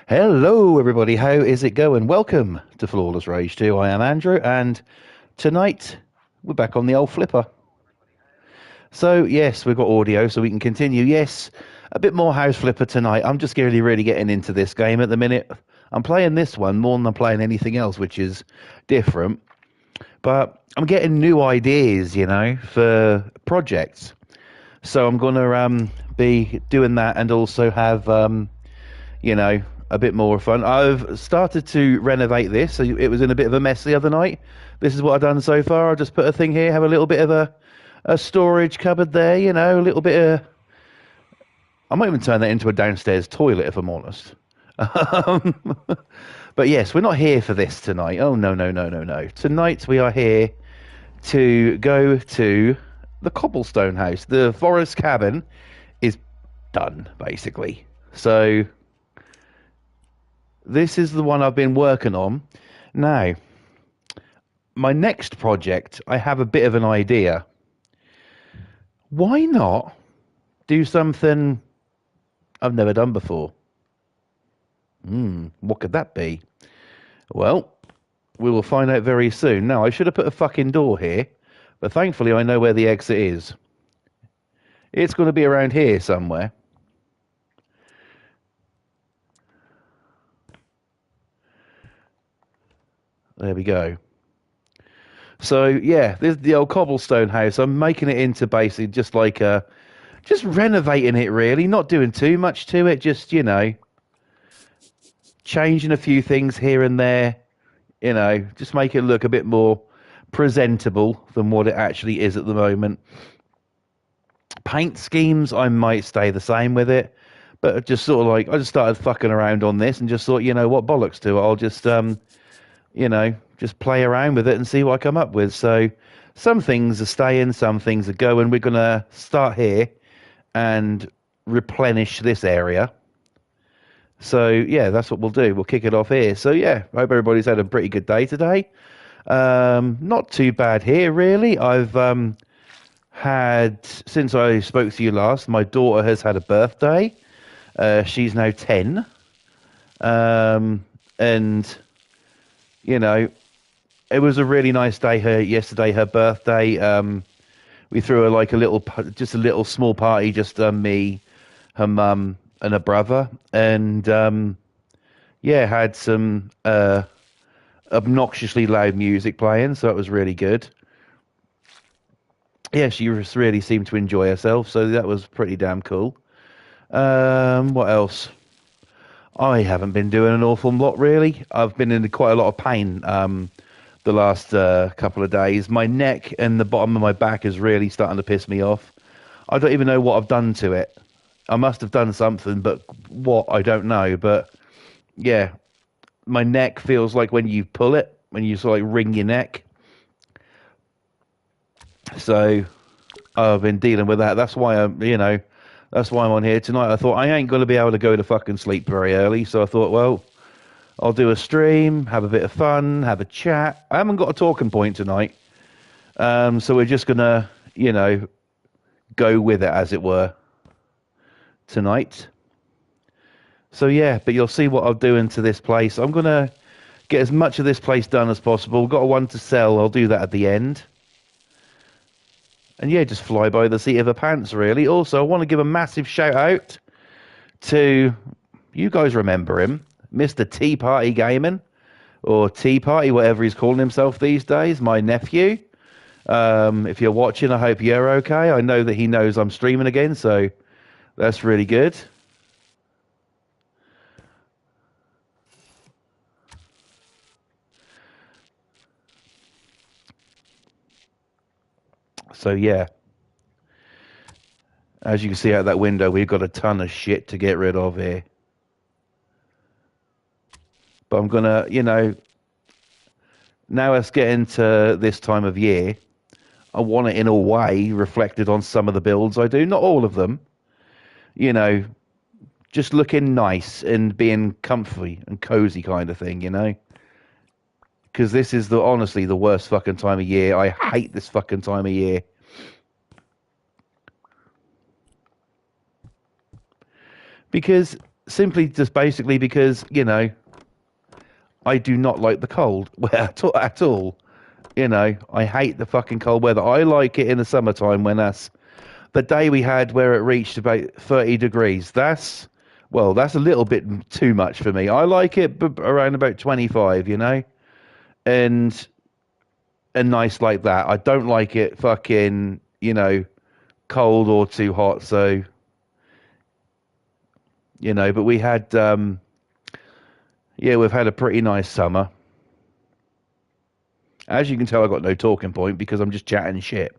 Hello, everybody. How is it going? Welcome to Flawless Rage 2. I am Andrew, and tonight we're back on the old flipper. So, yes, we've got audio, so we can continue. Yes, a bit more House Flipper tonight. I'm just really getting into this game at the minute. I'm playing this one more than I'm playing anything else, which is different. But I'm getting new ideas, for projects. So I'm going to be doing that and also have you know, a bit more fun. I've started to renovate this. So it was in a bit of a mess the other night. This is what I've done so far. I just put a thing here, have a little bit of a storage cupboard there, a little bit of. I might even turn that into a downstairs toilet if I'm honest. Um, but yes, we're not here for this tonight. Oh, no, no, no, no, no. Tonight we are here to go to the cobblestone house. The forest cabin is done, basically. So this is the one I've been working on. Now, my next project, I have a bit of an idea. Why not do something I've never done before? What could that be? Well, we will find out very soon. Now, I should have put a fucking door here, but thankfully I know where the exit is. It's going to be around here somewhere. There we go. So yeah, this is the old cobblestone house. I'm making it into basically just like just renovating it really, not doing too much to it, just changing a few things here and there, just make it look a bit more presentable than what it actually is at the moment. Paint schemes, I might stay the same with it, but just sort of like I just started fucking around on this and just thought, what bollocks to it. I'll just just play around with it and see what I come up with. So some things are staying, some things are going. We're gonna start here and replenish this area. So yeah, that's what we'll do. We'll kick it off here. So yeah, I hope everybody's had a pretty good day today. Not too bad here, really. I've had since I spoke to you last. My daughter has had a birthday. She's now 10, and it was a really nice day. Yesterday, her birthday. We threw her like just a little small party, just me, her mum, and her brother, and yeah, had some obnoxiously loud music playing, so it was really good. Yeah, she just really seemed to enjoy herself, so that was pretty damn cool. What else? I haven't been doing an awful lot really. I've been in quite a lot of pain the last couple of days. My neck and the bottom of my back is really starting to piss me off. I don't even know what I've done to it. I must have done something, but what I don't know. But yeah, my neck feels like when you pull it, when you sort of like wring your neck. So I've been dealing with that. That's why that's why I'm on here tonight. I thought I ain't going to be able to go to fucking sleep very early, so I thought, well, I'll do a stream, have a bit of fun, have a chat. I haven't got a talking point tonight, so we're just gonna, go with it as it were tonight. So yeah, but you'll see what I'll do into this place. I'm gonna get as much of this place done as possible. Got one to sell. I'll do that at the end. And yeah, just fly by the seat of her pants, really. Also, I want to give a massive shout out to, you guys remember him, Mr. Tea Party Gaming, or Tea Party, whatever he's calling himself these days, my nephew. If you're watching, I hope you're okay. I know that he knows I'm streaming again, so that's really good. So yeah, as you can see out that window, we've got a ton of shit to get rid of here. But I'm gonna, now let's get into this time of year. I want it in a way reflected on some of the builds I do, not all of them. Just looking nice and being comfy and cozy kind of thing, Because this is honestly the worst fucking time of year. I hate this fucking time of year. Because simply just basically because, I do not like the cold at all. I hate the fucking cold weather. I like it in the summertime when that's the day we had where it reached about 30 degrees. That's a little bit too much for me. I like it around about 25, and nice like that. I don't like it fucking, cold or too hot. So, but we had, we've had a pretty nice summer. As you can tell, I got no talking point because I'm just chatting shit.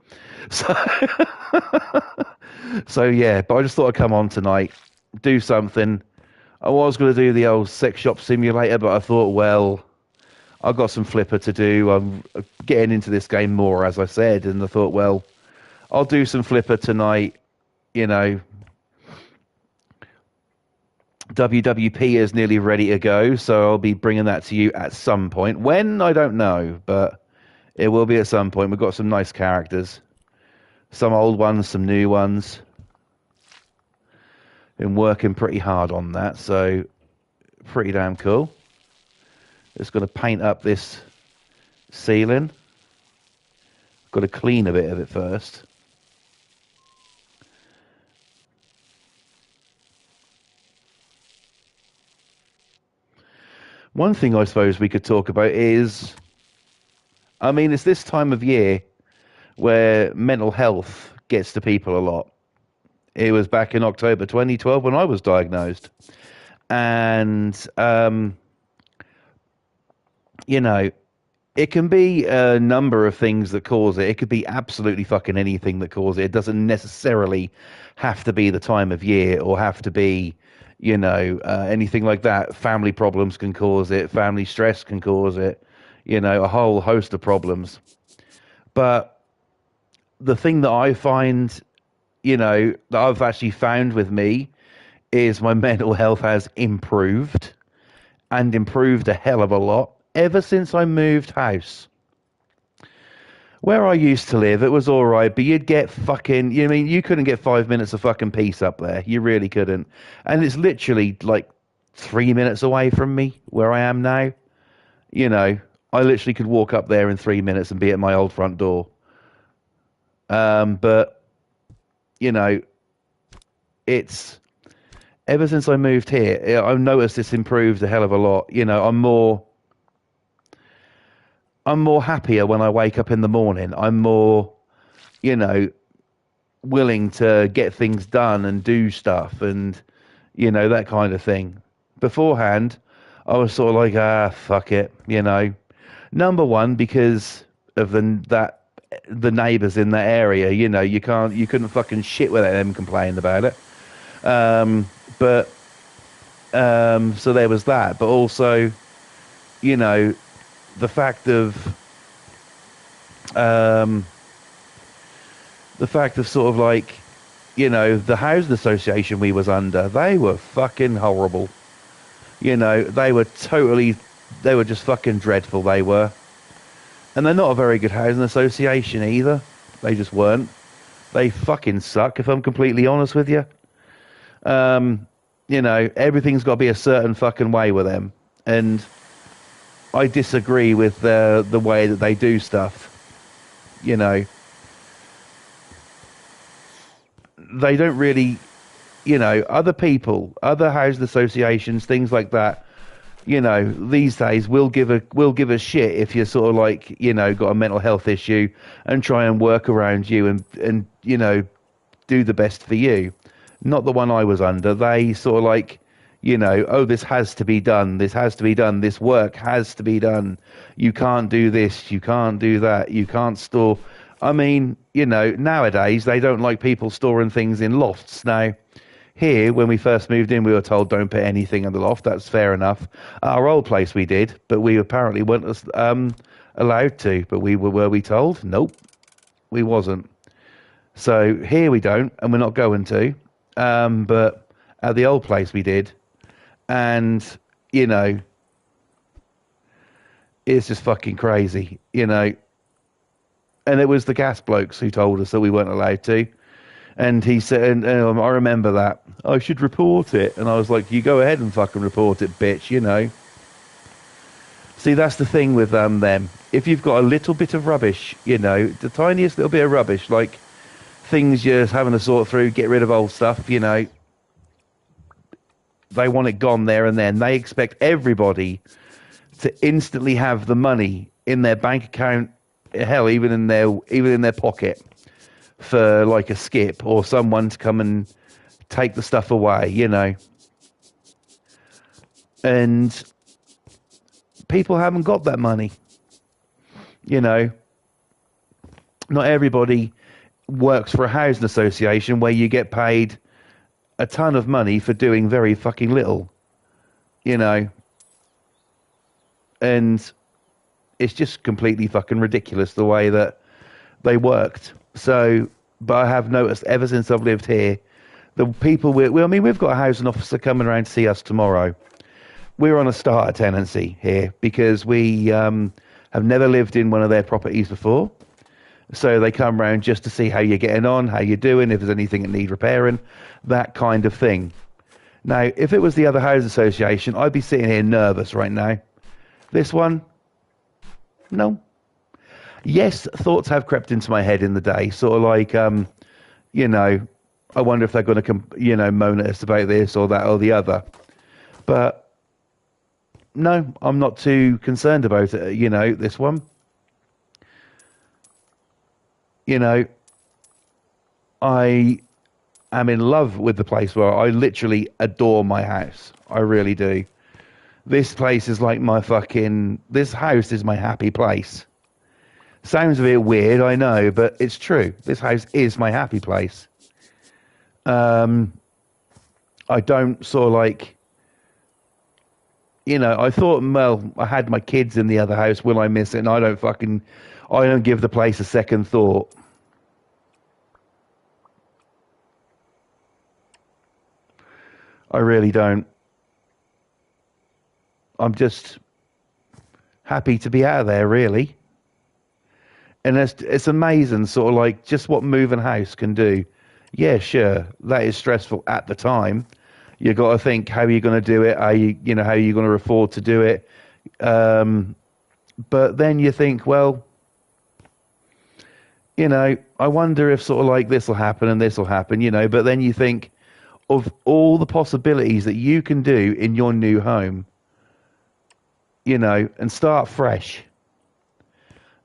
So, so yeah, but I just thought I'd come on tonight, do something. I was going to do the old sex shop simulator, but I thought, well, I've got some flipper to do. I'm getting into this game more, as I said, and I thought, well, I'll do some flipper tonight. WWP is nearly ready to go, so I'll be bringing that to you at some point. When, I don't know, but it will be at some point. We've got some nice characters. Some old ones, some new ones. Been working pretty hard on that, so pretty damn cool. Just got to paint up this ceiling. Got to clean a bit of it first. One thing I suppose we could talk about is, it's this time of year where mental health gets to people a lot. It was back in October 2012 when I was diagnosed. And, it can be a number of things that cause it. It could be absolutely fucking anything that causes it. It doesn't necessarily have to be the time of year or have to be, anything like that. Family problems can cause it. Family stress can cause it. A whole host of problems. But the thing that I find, that I've actually found with me is my mental health has improved and improved a hell of a lot ever since I moved house. Where I used to live, it was all right, but you'd get fucking, you couldn't get 5 minutes of fucking peace up there. You really couldn't. And it's literally like 3 minutes away from me where I am now. I literally could walk up there in 3 minutes and be at my old front door. But, it's ever since I moved here, I've noticed it's improved a hell of a lot. I'm more happier when I wake up in the morning. I'm more, willing to get things done and do stuff and, that kind of thing. Beforehand, I was sort of like, fuck it, Number one, because of the neighbours in that area, you couldn't fucking shit without them complaining about it. So there was that. But also, the fact of sort of like, the housing association we was under, they were fucking horrible. They were just fucking dreadful, they were. And they're not a very good housing association either. They just weren't. They fucking suck, if I'm completely honest with you. Everything's got to be a certain fucking way with them. And I disagree with the way that they do stuff. They don't really, other people, other housing associations, things like that. These days will give a shit if you're sort of like, got a mental health issue and try and work around you and do the best for you. Not the one I was under. They sort of like, oh, this has to be done. This has to be done. This work has to be done. You can't do this. You can't do that. You can't store. Nowadays they don't like people storing things in lofts. Now, here, when we first moved in, we were told don't put anything in the loft. That's fair enough. Our old place we did, but we apparently weren't allowed to. But were we told? Nope, we wasn't. So here we don't, and we're not going to. But at the old place we did. And, it's just fucking crazy, And it was the gas blokes who told us that we weren't allowed to. And he said, and I remember that. I should report it. And I was like, you go ahead and fucking report it, bitch, you know. See, that's the thing with them. If you've got a little bit of rubbish, you know, the tiniest little bit of rubbish, like things you're having to sort through, get rid of old stuff, you know, they want it gone there and then. They expect everybody to instantly have the money in their bank account, hell, even in their pocket for like a skip or someone to come and take the stuff away, you know. And people haven't got that money, you know. Not everybody works for a housing association where you get paid a ton of money for doing very fucking little, you know. And it's just completely fucking ridiculous the way that they worked. So, but I have noticed ever since I've lived here, the people I mean, we've got a housing officer coming around to see us tomorrow. We're on a starter tenancy here because we have never lived in one of their properties before. So they come round just to see how you're getting on, how you're doing, if there's anything that needs repairing, that kind of thing. Now, if it was the other housing association, I'd be sitting here nervous right now. This one, no. Yes, thoughts have crept into my head in the day, sort of like, you know, I wonder if they're going to, you know, moan at us about this or that or the other. But no, I'm not too concerned about it, you know, this one. You know, I am in love with the place where I literally adore my house. I really do. This place is like this house is my happy place. Sounds a bit weird, I know, but it's true. This house is my happy place. I don't sort of like, you know, I thought, well, I had my kids in the other house. Will I miss it? And I don't give the place a second thought. I really don't. I'm just happy to be out of there, really. And it's amazing, sort of like just what moving house can do. Yeah, sure, that is stressful at the time. You got to think how you're going to do it. How you're going to afford to do it. But then you think, well, you know, I wonder if sort of like this will happen and this will happen, you know. But then you think of all the possibilities that you can do in your new home, you know, and start fresh.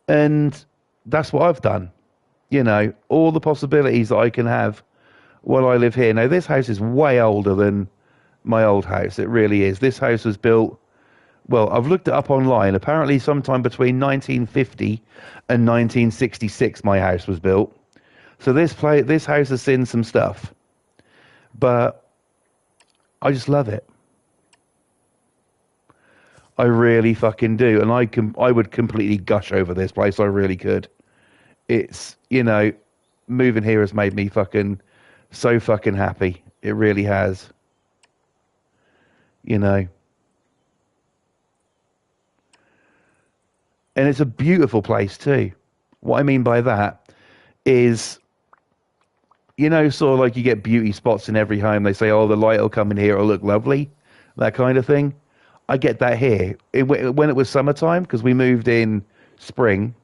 And that's what I've done. You know, all the possibilities that I can have while I live here. Now, this house is way older than my old house. It really is. This house was built, well, I've looked it up online. Apparently sometime between 1950 and 1966 my house was built. So this house has seen some stuff. But I just love it. I really fucking do. And I would completely gush over this place. I really could. It's, you know, moving here has made me so fucking happy. It really has. You know. And it's a beautiful place too. What I mean by that is, you know, sort of like you get beauty spots in every home. They say, oh, the light will come in here, it'll look lovely. That kind of thing. I get that here. When it was summertime, because we moved in spring,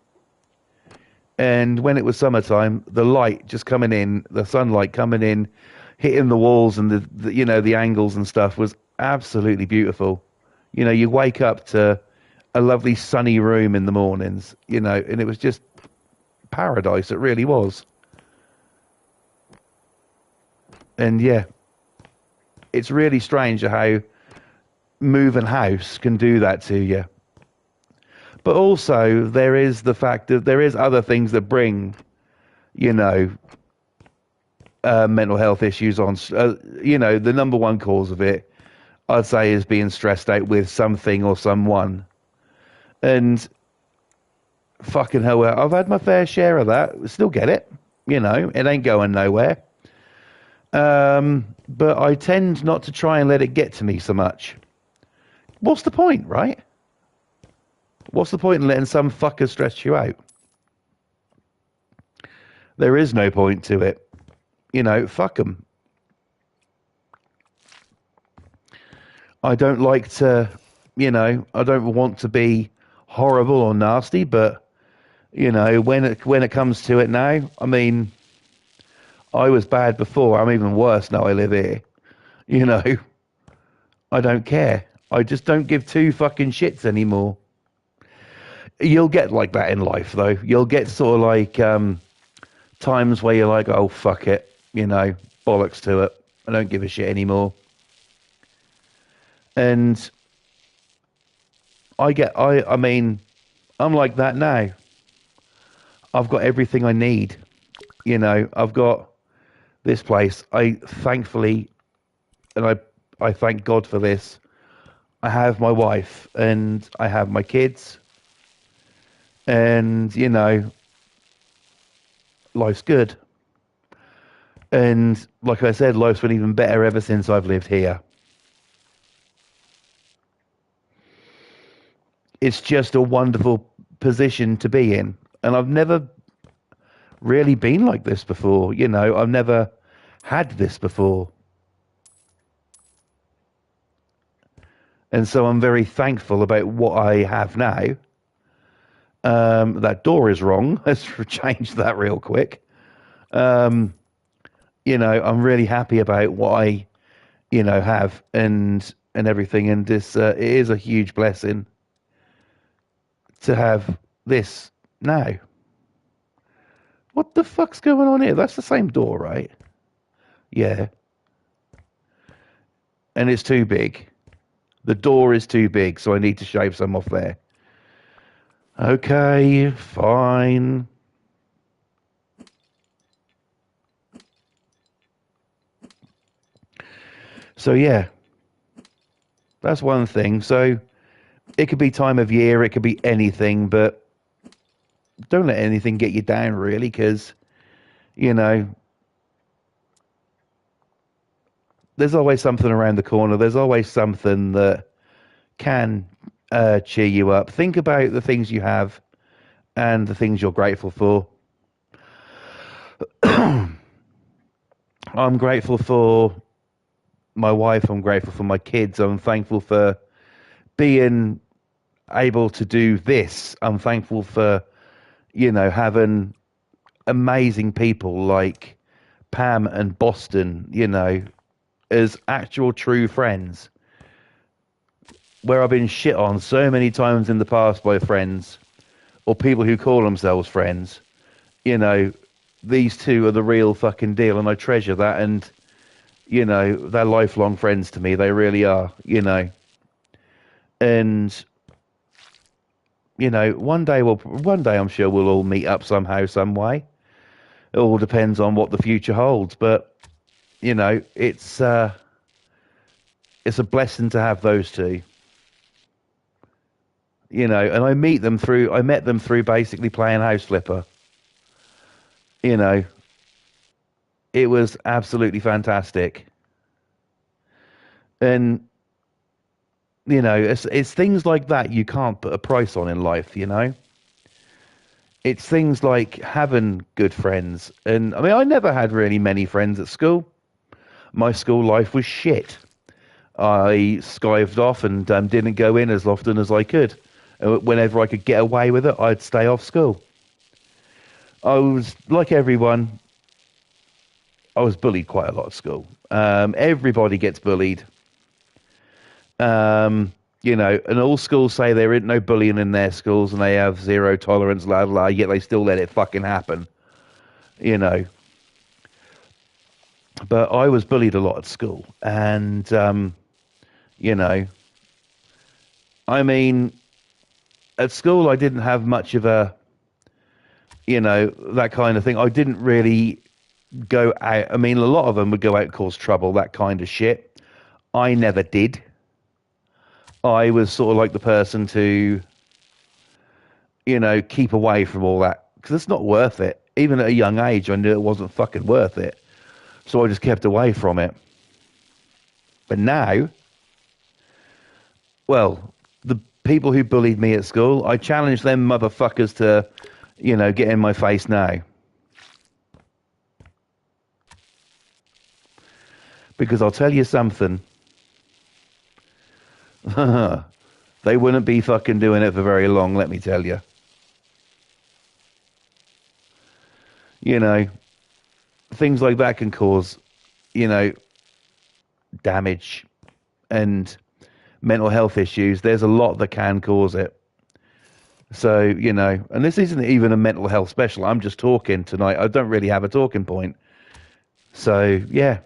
and when it was summertime, the light just coming in, the sunlight coming in, hitting the walls and the you know, the angles and stuff was absolutely beautiful. You know, you wake up to a lovely sunny room in the mornings, you know, and it was just paradise. It really was. And yeah, it's really strange how moving house can do that to you. But also, there is the fact that there is other things that bring, you know, mental health issues on. You know, the number one cause of it, I'd say, is being stressed out with something or someone. And fucking hell, I've had my fair share of that. Still get it. You know, it ain't going nowhere. But I tend not to try and let it get to me so much. What's the point, right? What's the point in letting some fucker stress you out? There is no point to it. Fuck them. I don't like to, I don't want to be horrible or nasty, but when it comes to it now, I mean, I was bad before. I'm even worse now. I live here. You know, I don't care. I just don't give two fucking shits anymore. You'll get like that in life, though. You'll get sort of like times where you're like, oh fuck it, bollocks to it. I don't give a shit anymore. And I mean, I'm like that now. I've got everything I need. I've got this place. I thankfully, and I thank God for this. I have my wife and I have my kids, and life's good. And like I said, life's been even better ever since I've lived here. It's just a wonderful position to be in, and I've never really been like this before. I've never had this before. And so I'm very thankful about what I have now. That door is wrong. Let's change that real quick. I'm really happy about what I, have and everything. And this it is a huge blessing to have this now. What the fuck's going on here? That's the same door, right? Yeah. And it's too big. The door is too big, so I need to shave some off there. Okay, fine. So yeah, that's one thing. So it could be time of year, it could be anything, but don't let anything get you down, really, because, there's always something around the corner. There's always something that can cheer you up. Think about the things you have and the things you're grateful for. I'm grateful for my wife. I'm grateful for my kids. I'm thankful for being able to do this. I'm thankful for, having amazing people like Pam and Boston, as actual true friends. Where I've been shit on so many times in the past by friends or people who call themselves friends, these two are the real fucking deal, and I treasure that. And, they're lifelong friends to me. They really are, And, one day I'm sure we'll all meet up somehow, some way. It all depends on what the future holds. But, it's a blessing to have those two. And I met them through basically playing House Flipper. It was absolutely fantastic. And, it's things like that you can't put a price on in life, It's things like having good friends. And, I mean, I never had really many friends at school. My school life was shit. I skived off and didn't go in as often as I could. Whenever I could get away with it, I'd stay off school. I was, like everyone, I was bullied quite a lot at school. Everybody gets bullied. And all schools say there ain't no bullying in their schools and they have zero tolerance, la la, yet they still let it fucking happen. But I was bullied a lot at school. And, I mean, at school, I didn't have much of a, that kind of thing. I didn't really go out. I mean, a lot of them would go out and cause trouble, that kind of shit. I never did. I was sort of like the person to, keep away from all that because it's not worth it. Even at a young age, I knew it wasn't fucking worth it. So I just kept away from it. But now, well, the people who bullied me at school, I challenge them motherfuckers to, get in my face now. Because I'll tell you something. They wouldn't be fucking doing it for very long, let me tell you. You know, things like that can cause, you know, damage and mental health issues. There's a lot that can cause it. So, you know, and this isn't even a mental health special. I'm just talking tonight. I don't really have a talking point. So, yeah.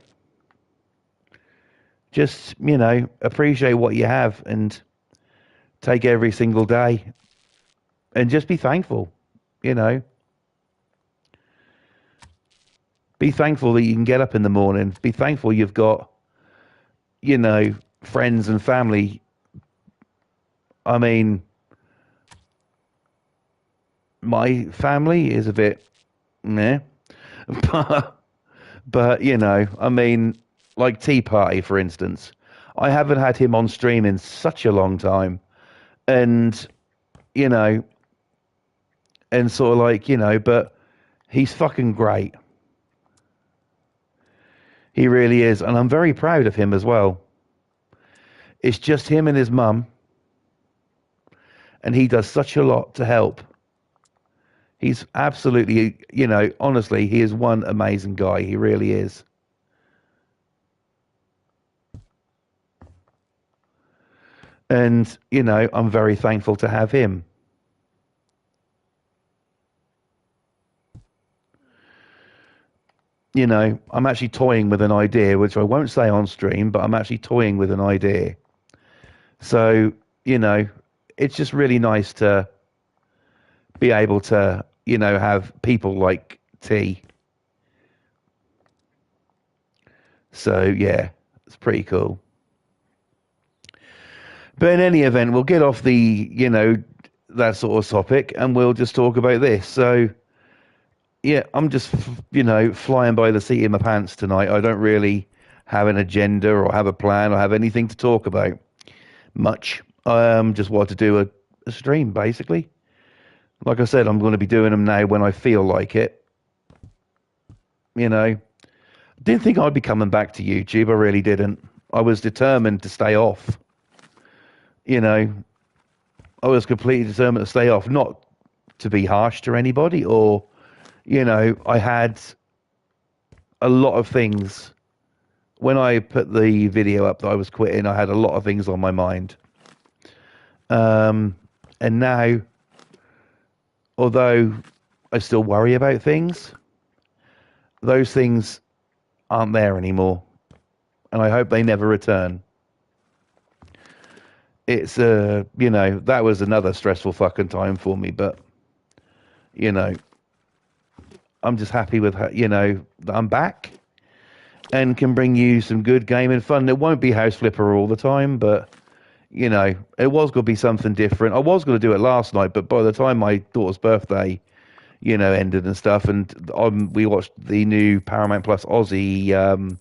Just, you know, appreciate what you have and take every single day and just be thankful, you know. Be thankful that you can get up in the morning. Be thankful you've got, you know, friends and family. I mean, my family is a bit meh, but you know, I mean, like Tea Party, for instance. I haven't had him on stream in such a long time, and you know, and sort of like, you know, but he's fucking great. He really is, and I'm very proud of him as well. It's just him and his mum, and he does such a lot to help. He's absolutely, you know, honestly, he is one amazing guy. He really is. And, you know, I'm very thankful to have him. You know, I'm actually toying with an idea, which I won't say on stream, but I'm actually toying with an idea. So, you know, it's just really nice to be able to, you know, have people like T. So, yeah, it's pretty cool. But in any event, we'll get off the, you know, that sort of topic and we'll just talk about this. So, yeah, I'm just, you know, flying by the seat of my pants tonight. I don't really have an agenda or have a plan or have anything to talk about much. Just want to do a stream, basically. Like I said, I'm going to be doing them now when I feel like it. You know, didn't think I'd be coming back to YouTube. I really didn't. I was determined to stay off. You know, I was completely determined to stay off, not to be harsh to anybody or, you know, I had a lot of things. When I put the video up that I was quitting, I had a lot of things on my mind. And now, although I still worry about things, those things aren't there anymore. And I hope they never return. It's, you know, that was another stressful fucking time for me, but, you know, I'm just happy with, you know, that I'm back and can bring you some good gaming fun. It won't be House Flipper all the time, but, you know, it was going to be something different. I was going to do it last night, but by the time my daughter's birthday, you know, ended and stuff, and we watched the new Paramount Plus Aussie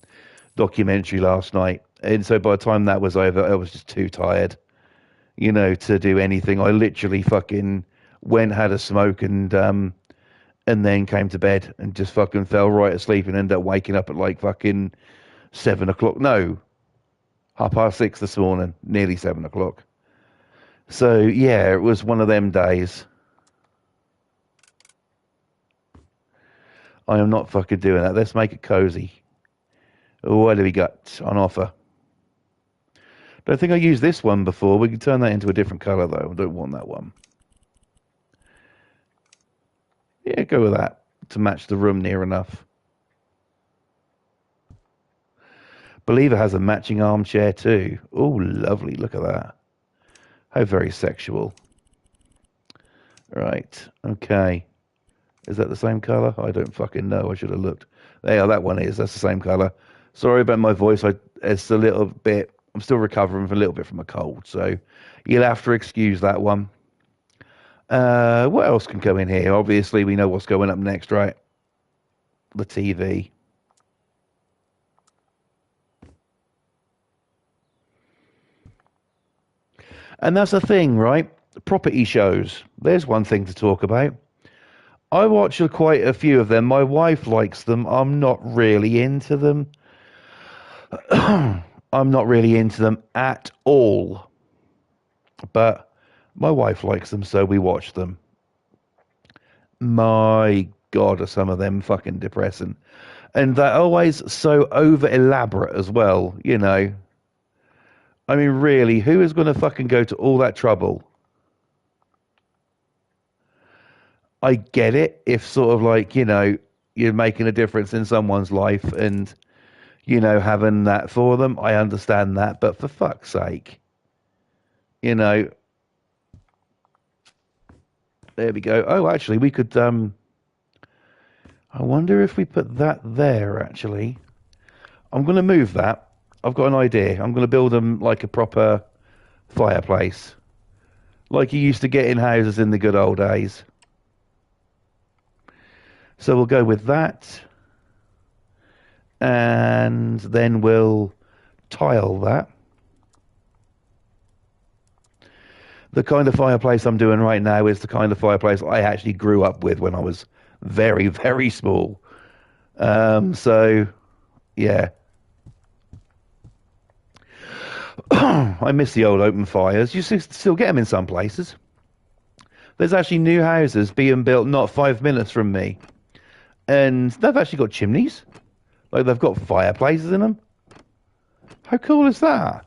documentary last night. And so by the time that was over, I was just too tired, you know, to do anything. I literally fucking went, had a smoke, and then came to bed and just fucking fell right asleep and ended up waking up at like fucking 7 o'clock. No, 6:30 this morning, nearly 7 o'clock. So yeah, it was one of them days. I am not fucking doing that. Let's make it cozy. What do we got on offer? Don't think I used this one before. We can turn that into a different color though. I don't want that one. Yeah, go with that to match the room near enough. Believer has a matching armchair too. Oh, lovely. Look at that. How very sexual. Right. Okay. Is that the same color? I don't fucking know. I should have looked. There, that one is. That's the same color. Sorry about my voice. It's a little bit. I'm still recovering from a little bit from a cold, so you'll have to excuse that one. What else can go in here? Obviously, we know what's going up next, right? The TV. And that's the thing, right? Property shows. There's one thing to talk about. I watch quite a few of them. My wife likes them. I'm not really into them. I'm not really into them at all, but my wife likes them, so we watch them. My God, are some of them fucking depressing. And they're always so over elaborate as well, you know. I mean, really, who is going to fucking go to all that trouble? I get it if sort of like, you know, you're making a difference in someone's life and, you know, having that for them. I understand that. But for fuck's sake, you know, there we go. Oh, actually, we could, I wonder if we put that there, actually. I'm going to move that. I've got an idea. I'm going to build them like a proper fireplace, like you used to get in houses in the good old days. So we'll go with that, and then we'll tile that. The kind of fireplace I'm doing right now is the kind of fireplace I actually grew up with when I was very, very small. So, yeah. I miss the old open fires. You still get them in some places. There's actually new houses being built not 5 minutes from me. And they've actually got chimneys. Like they've got fireplaces in them. How cool is that?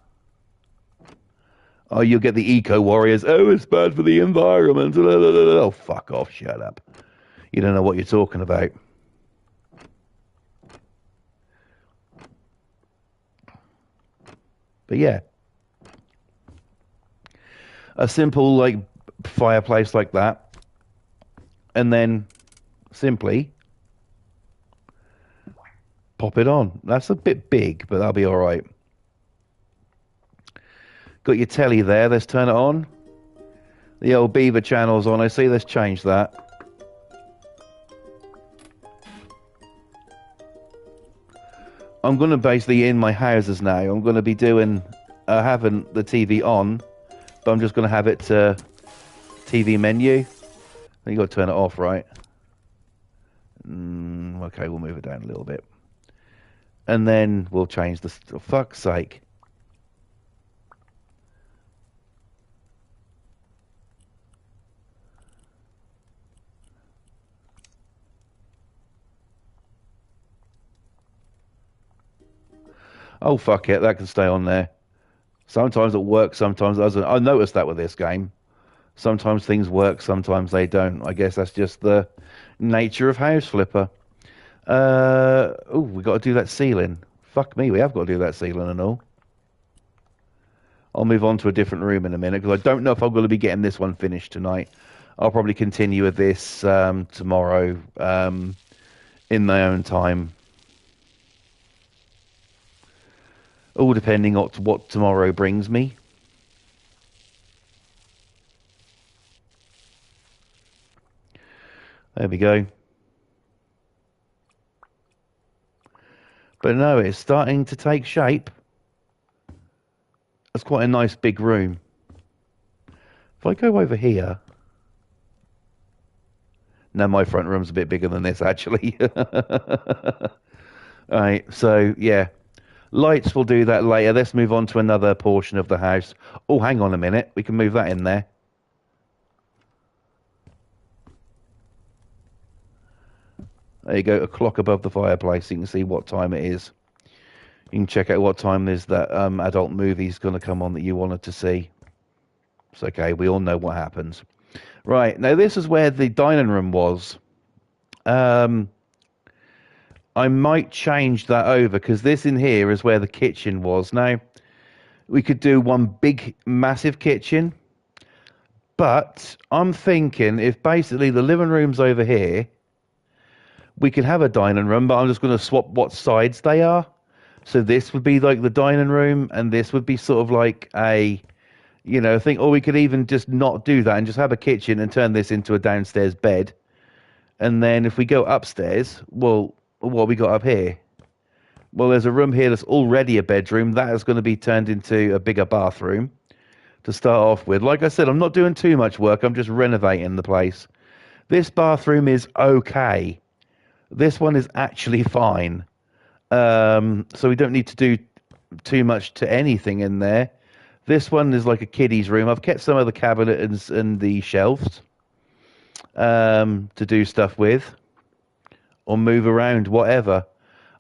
Oh, you'll get the eco warriors. Oh, it's bad for the environment. Oh, fuck off. Shut up. You don't know what you're talking about. But yeah. A simple, like, fireplace like that. And then simply pop it on. That's a bit big, but that'll be all right. Got your telly there. Let's turn it on. The old Beaver channel's on. I see. Let's change that. I'm going to basically, in my houses now, I'm going to be doing, having the TV on, but I'm just going to have it to TV menu. You got to turn it off, right? Okay, we'll move it down a little bit. And then we'll change the... For fuck's sake. Oh, fuck it. That can stay on there. Sometimes it works, sometimes it doesn't. I noticed that with this game. Sometimes things work, sometimes they don't. I guess that's just the nature of House Flipper. Oh, we got to do that ceiling. Fuck me, we have got to do that ceiling and all. I'll move on to a different room in a minute because I don't know if I'm going to be getting this one finished tonight. I'll probably continue with this tomorrow in my own time. All depending on what tomorrow brings me. There we go. But no, it's starting to take shape. That's quite a nice big room. If I go over here... No, my front room's a bit bigger than this, actually. Alright, so, yeah. Lights, we'll do that later. Let's move on to another portion of the house. Oh, hang on a minute. We can move that in there. There you go, a clock above the fireplace. You can see what time it is. You can check out what time is that adult movie's going to come on that you wanted to see. It's okay, we all know what happens. Right, now this is where the dining room was. I might change that over because this in here is where the kitchen was. Now, we could do one big, massive kitchen. But I'm thinking if basically the living room's over here, we could have a dining room, but I'm just going to swap what sides they are. So this would be like the dining room, and this would be sort of like a, you know, thing. Or we could even just not do that and just have a kitchen and turn this into a downstairs bed. And then if we go upstairs, well, what we got up here? Well, there's a room here that's already a bedroom. That is going to be turned into a bigger bathroom to start off with. Like I said, I'm not doing too much work. I'm just renovating the place. This bathroom is okay. This one is actually fine. So we don't need to do too much to anything in there. This one is like a kiddie's room. I've kept some of the cabinets and the shelves to do stuff with or move around, whatever.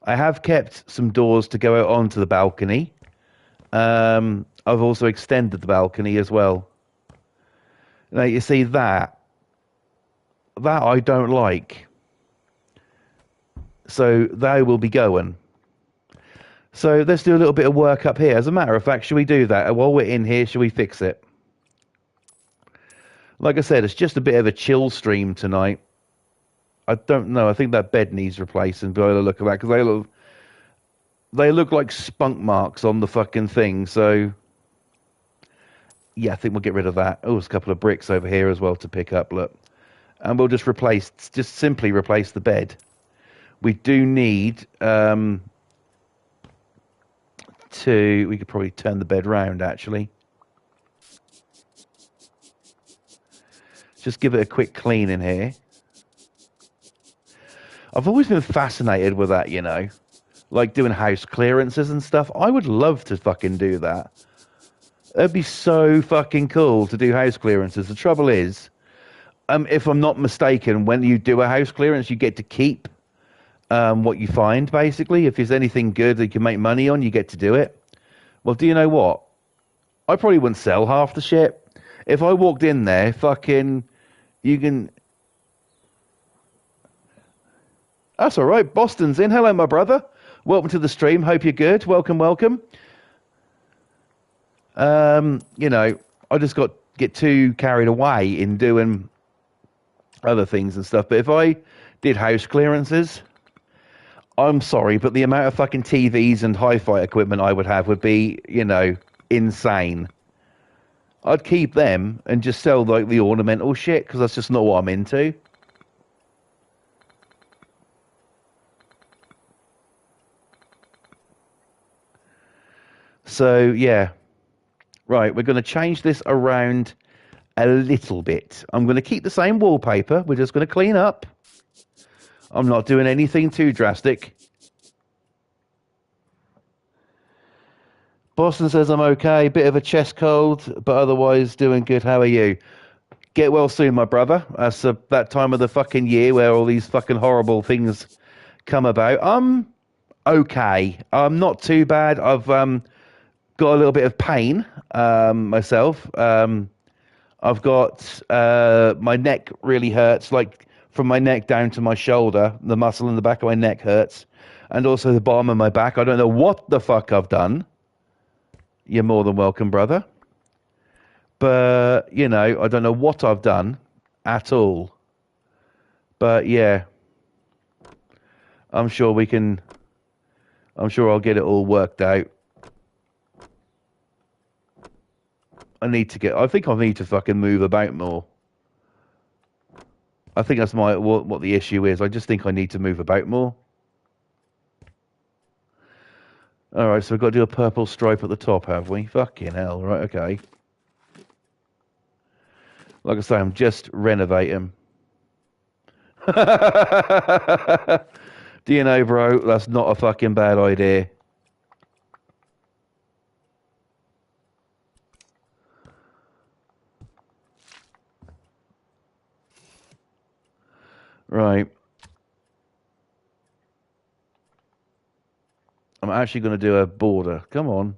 I have kept some doors to go out onto the balcony. I've also extended the balcony as well. Now, you see that I don't like. So they will be going. So let's do a little bit of work up here. As a matter of fact, should we do that? While we're in here, should we fix it? Like I said, it's just a bit of a chill stream tonight. I don't know. I think that bed needs replacing by the look of that, because they look like spunk marks on the fucking thing. So yeah, I think we'll get rid of that. Oh, there's a couple of bricks over here as well to pick up. Look, and we'll just simply replace the bed. We do need we could probably turn the bed round actually. Just give it a quick clean in here. I've always been fascinated with that, you know, like doing house clearances and stuff. I would love to fucking do that. It'd be so fucking cool to do house clearances. The trouble is, if I'm not mistaken, when you do a house clearance, you get to keep what you find, basically. If there's anything good that you can make money on, you get to do it. Well, do you know what? I probably wouldn't sell half the shit. If I walked in there, fucking, you can... That's all right. Boston's in. Hello, my brother. Welcome to the stream. Hope you're good. Welcome, welcome. You know, I just get too carried away in doing other things and stuff. But if I did house clearances, I'm sorry, but the amount of fucking TVs and hi-fi equipment I would have would be, you know, insane. I'd keep them and just sell like the ornamental shit, because that's just not what I'm into. So, yeah. Right, we're going to change this around a little bit. I'm going to keep the same wallpaper. We're just going to clean up. I'm not doing anything too drastic. Boston says I'm okay. Bit of a chest cold, but otherwise doing good. How are you? Get well soon, my brother. That's that time of the fucking year where all these fucking horrible things come about. I'm okay. I'm not too bad. I've got a little bit of pain myself. I've got my neck really hurts, like from my neck down to my shoulder. The muscle in the back of my neck hurts, and also the bottom of my back. I don't know what the fuck I've done. You're more than welcome, brother. But, you know, I don't know what I've done at all. But, yeah. I'm sure I'll get it all worked out. I think I need to fucking move about more. I think that's what the issue is. I just think I need to move about more. All right, so we've got to do a purple stripe at the top, have we? Fucking hell. Right, okay. Like I say, I'm just renovating. Do you know, bro, that's not a fucking bad idea. Right. I'm actually going to do a border. Come on.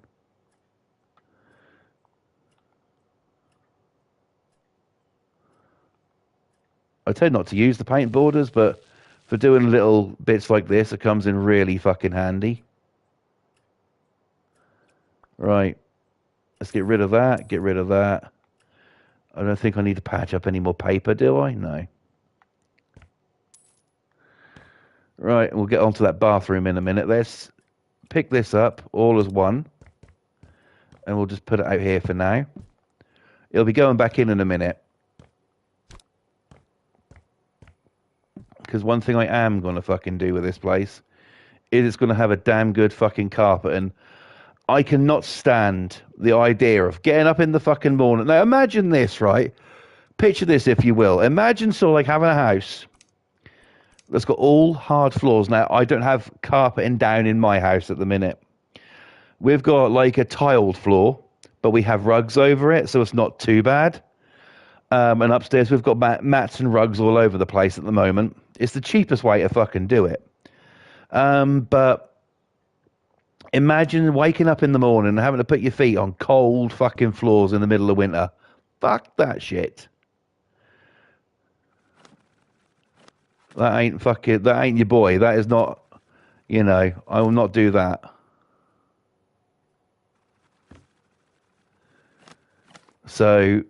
I tend not to use the paint borders, but for doing little bits like this, it comes in really fucking handy. Right. Let's get rid of that. Get rid of that. I don't think I need to patch up any more paper, do I? No. Right, we'll get onto that bathroom in a minute. Let's pick this up all as one, and we'll just put it out here for now. It'll be going back in a minute. Because one thing I am going to fucking do with this place is it's going to have a damn good fucking carpet, and I cannot stand the idea of getting up in the fucking morning. Now imagine this, right? Picture this, if you will. Imagine sort of like having a house that's got all hard floors. Now, I don't have carpeting down in my house at the minute. We've got like a tiled floor, but we have rugs over it, so it's not too bad. And upstairs we've got mats and rugs all over the place at the moment. It's the cheapest way to fucking do it. But imagine waking up in the morning and having to put your feet on cold fucking floors in the middle of winter. Fuck that shit. That ain't your boy. That is not, I will not do that. So,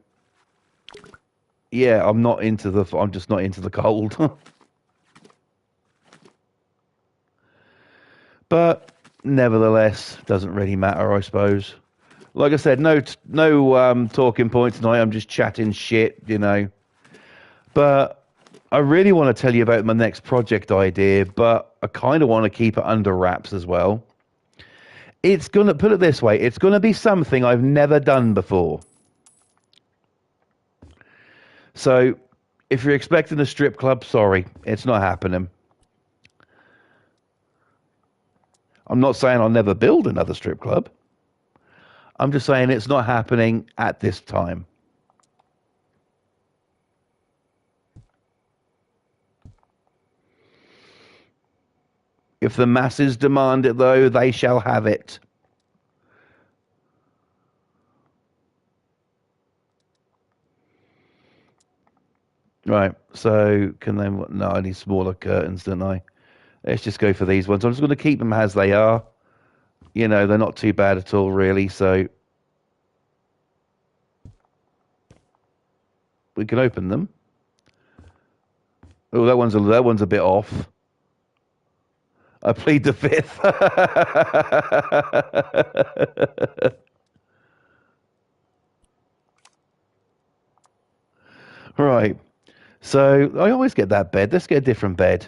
yeah, I'm just not into the cold. But nevertheless, doesn't really matter, I suppose. Like I said, no talking point tonight. I'm just chatting shit, But I really want to tell you about my next project idea, but I kind of want to keep it under wraps as well. It's going to, put it this way, it's going to be something I've never done before. So if you're expecting a strip club, sorry, it's not happening. I'm not saying I'll never build another strip club. I'm just saying it's not happening at this time. If the masses demand it, though, they shall have it. Right, so can they... No, I need smaller curtains, don't I? Let's just go for these ones. I'm just going to keep them as they are. They're not too bad at all, really, so... We can open them. Oh, that one's a bit off. I plead the fifth. Right. So I always get that bed. Let's get a different bed.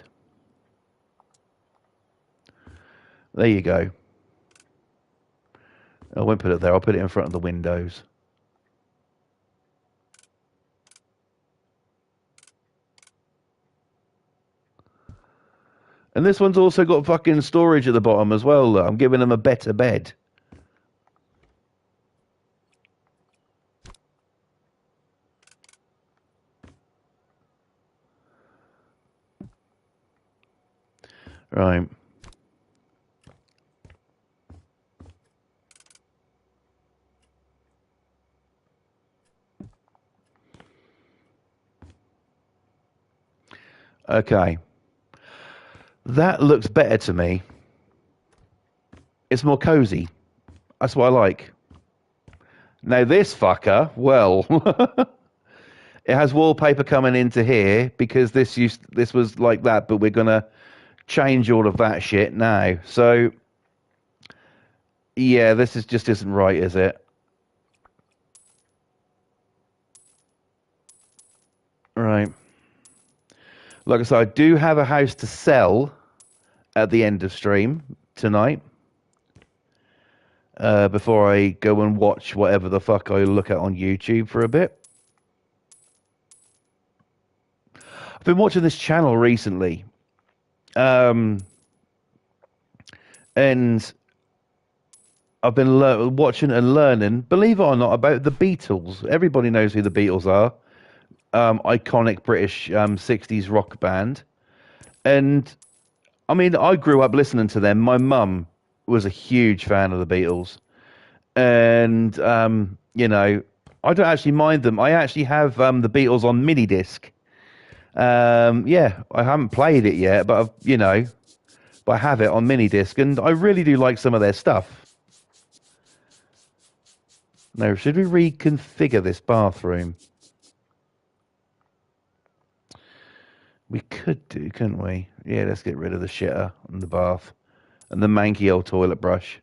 There you go. I won't put it there. I'll put it in front of the windows. And this one's also got fucking storage at the bottom as well. I'm giving them a better bed. Right. Okay. That looks better to me. It's more cozy. That's what I like. Now this fucker, well, it has wallpaper coming into here because this was like that, but we're gonna change all of that shit now. So yeah, this just isn't right, is it? Right. Like I said, I do have a house to sell at the end of stream tonight. Before I go and watch whatever the fuck I look at on YouTube for a bit. I've been watching this channel recently. And I've been watching and learning, believe it or not, about the Beatles. Everybody knows who the Beatles are. Iconic British 60s rock band. And, I mean, I grew up listening to them. My mum was a huge fan of the Beatles. And, I don't actually mind them. I actually have the Beatles on mini disc. Yeah, I haven't played it yet, but but I have it on mini disc, and I really do like some of their stuff. Now, should we reconfigure this bathroom? We could do, couldn't we? Yeah, let's get rid of the shitter and the bath and the manky old toilet brush.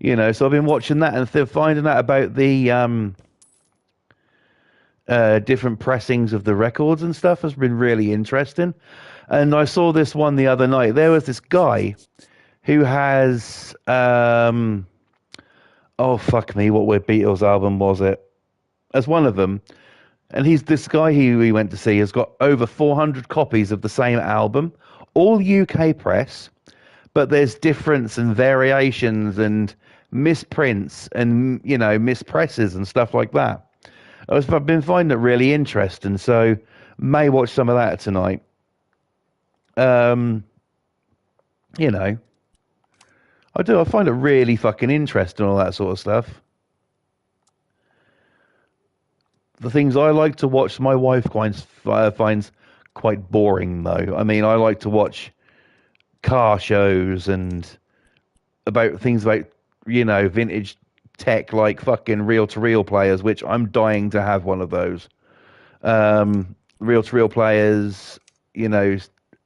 So I've been watching that and finding out about the different pressings of the records and stuff has been really interesting. And I saw this one the other night. There was this guy who has oh fuck me, what Beatles album was it? As one of them. And this guy who we went to see has got over 400 copies of the same album, all UK press, but there's difference and variations and misprints and mispresses and stuff like that. I've been finding it really interesting, so may watch some of that tonight. Um, you know, I do. I find it really fucking interesting, all that sort of stuff. The things I like to watch, my wife finds quite boring, though. I mean, I like to watch car shows and about things about vintage tech, like fucking reel-to-reel players, which I'm dying to have one of those. Reel-to-reel players,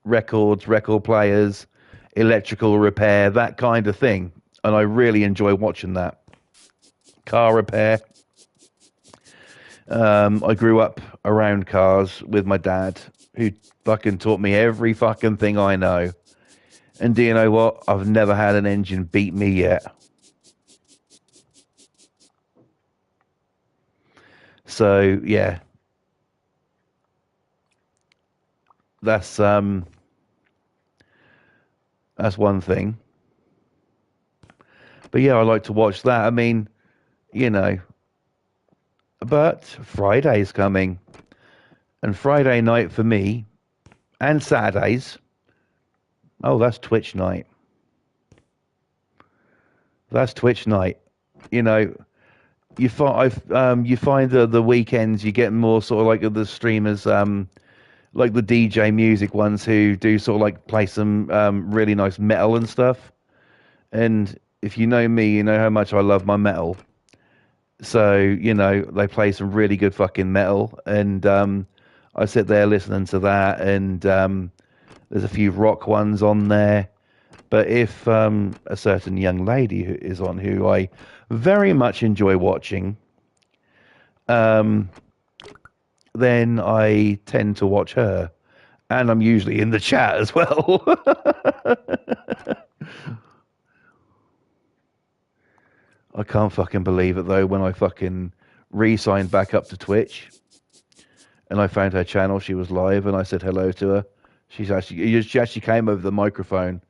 record players, electrical repair, that kind of thing. And I really enjoy watching that. Car repair. I grew up around cars with my dad, who fucking taught me every fucking thing I know. And do you know what? I've never had an engine beat me yet. So yeah, that's one thing. But yeah, I like to watch that. I mean, but Friday's coming, and Friday night for me, and Saturdays. Oh, that's Twitch night. That's Twitch night. You find the weekends you get more sort of like the streamers, like the DJ music ones who do sort of like play some really nice metal and stuff. And if you know me, you know how much I love my metal. So they play some really good fucking metal, and I sit there listening to that, and there's a few rock ones on there. But if a certain young lady who is on, who I very much enjoy watching, then I tend to watch her. And I'm usually in the chat as well. I can't fucking believe it, though, when I fucking re-signed back up to Twitch and I found her channel, she was live, and I said hello to her. She actually came over the microphone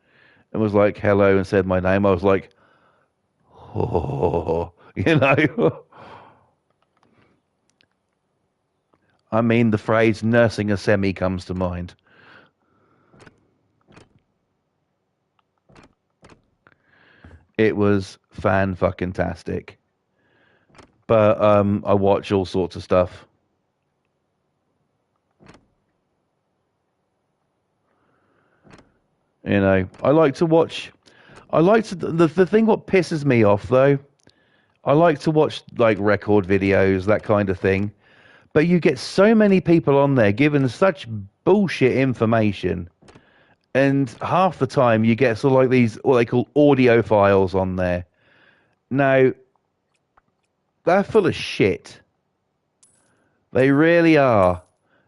and was like, hello, and said my name. I was like, oh, I mean, the phrase nursing a semi comes to mind. It was fan-fucking-tastic. But I watch all sorts of stuff. I like to watch. The thing what pisses me off though, I like to watch like record videos, that kind of thing. But you get so many people on there giving such bullshit information, and half the time you get sort of like these what they call audio files on there. Now, they're full of shit. They really are.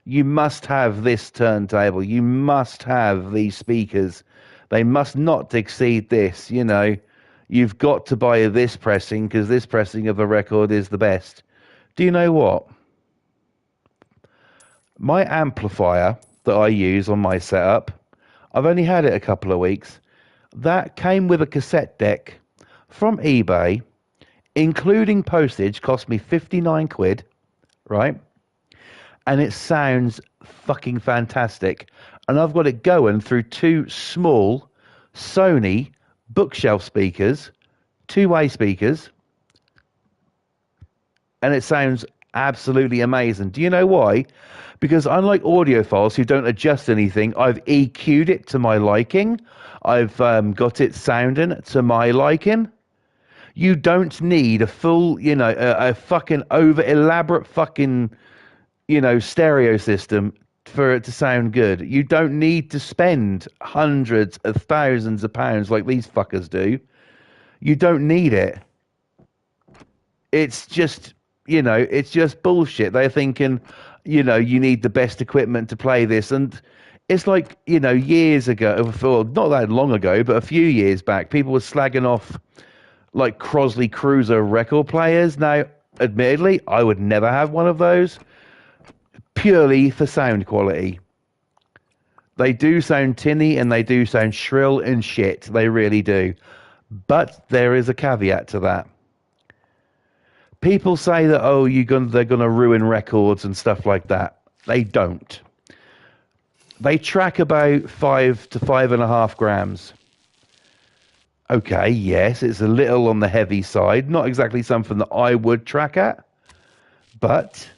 You must have this turntable. You must have these speakers. They must not exceed this. You've got to buy this pressing because this pressing of a record is the best. Do you know what? My amplifier that I use on my setup, I've only had it a couple of weeks. That came with a cassette deck from eBay, including postage, cost me 59 quid, right? And it sounds fucking fantastic. And I've got it going through two small Sony bookshelf speakers, two-way speakers, and it sounds absolutely amazing. Do you know why? Because unlike audiophiles who don't adjust anything, I've EQ'd it to my liking. I've got it sounding to my liking. You don't need a full, a fucking over-elaborate fucking stereo system for it to sound good. You don't need to spend hundreds of thousands of pounds like these fuckers do. You don't need it. It's just, it's just bullshit. They're thinking, you need the best equipment to play this. And it's like, years ago, or not that long ago, but a few years back, people were slagging off like Crosley Cruiser record players. Now, admittedly, I would never have one of those, purely for sound quality. They do sound tinny and they do sound shrill and shit. They really do. But there is a caveat to that. People say that, oh, they're gonna ruin records and stuff like that. They don't. They track about 5 to 5.5 grams. Okay, yes, it's a little on the heavy side. Not exactly something that I would track at. But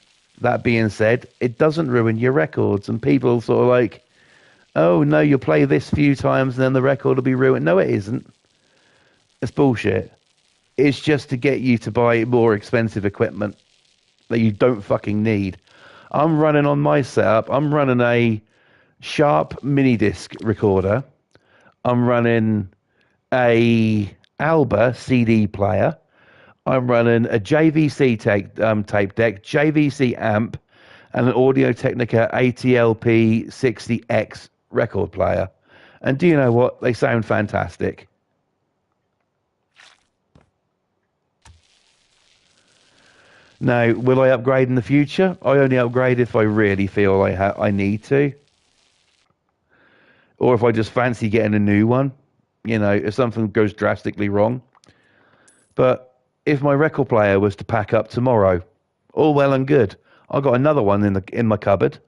that being said, it doesn't ruin your records. And people sort of like, oh, no, you'll play this few times and then the record will be ruined. No, it isn't. It's bullshit. It's just to get you to buy more expensive equipment that you don't fucking need. I'm running on my setup. I'm running a Sharp mini disc recorder. I'm running a Alba CD player. I'm running a JVC tape deck, JVC amp, and an Audio Technica ATLP 60X record player. And do you know what? They sound fantastic. Now, will I upgrade in the future? I only upgrade if I really feel I need to. Or if I just fancy getting a new one. You know, if something goes drastically wrong. But if my record player was to pack up tomorrow, all well and good. I've got another one in my cupboard.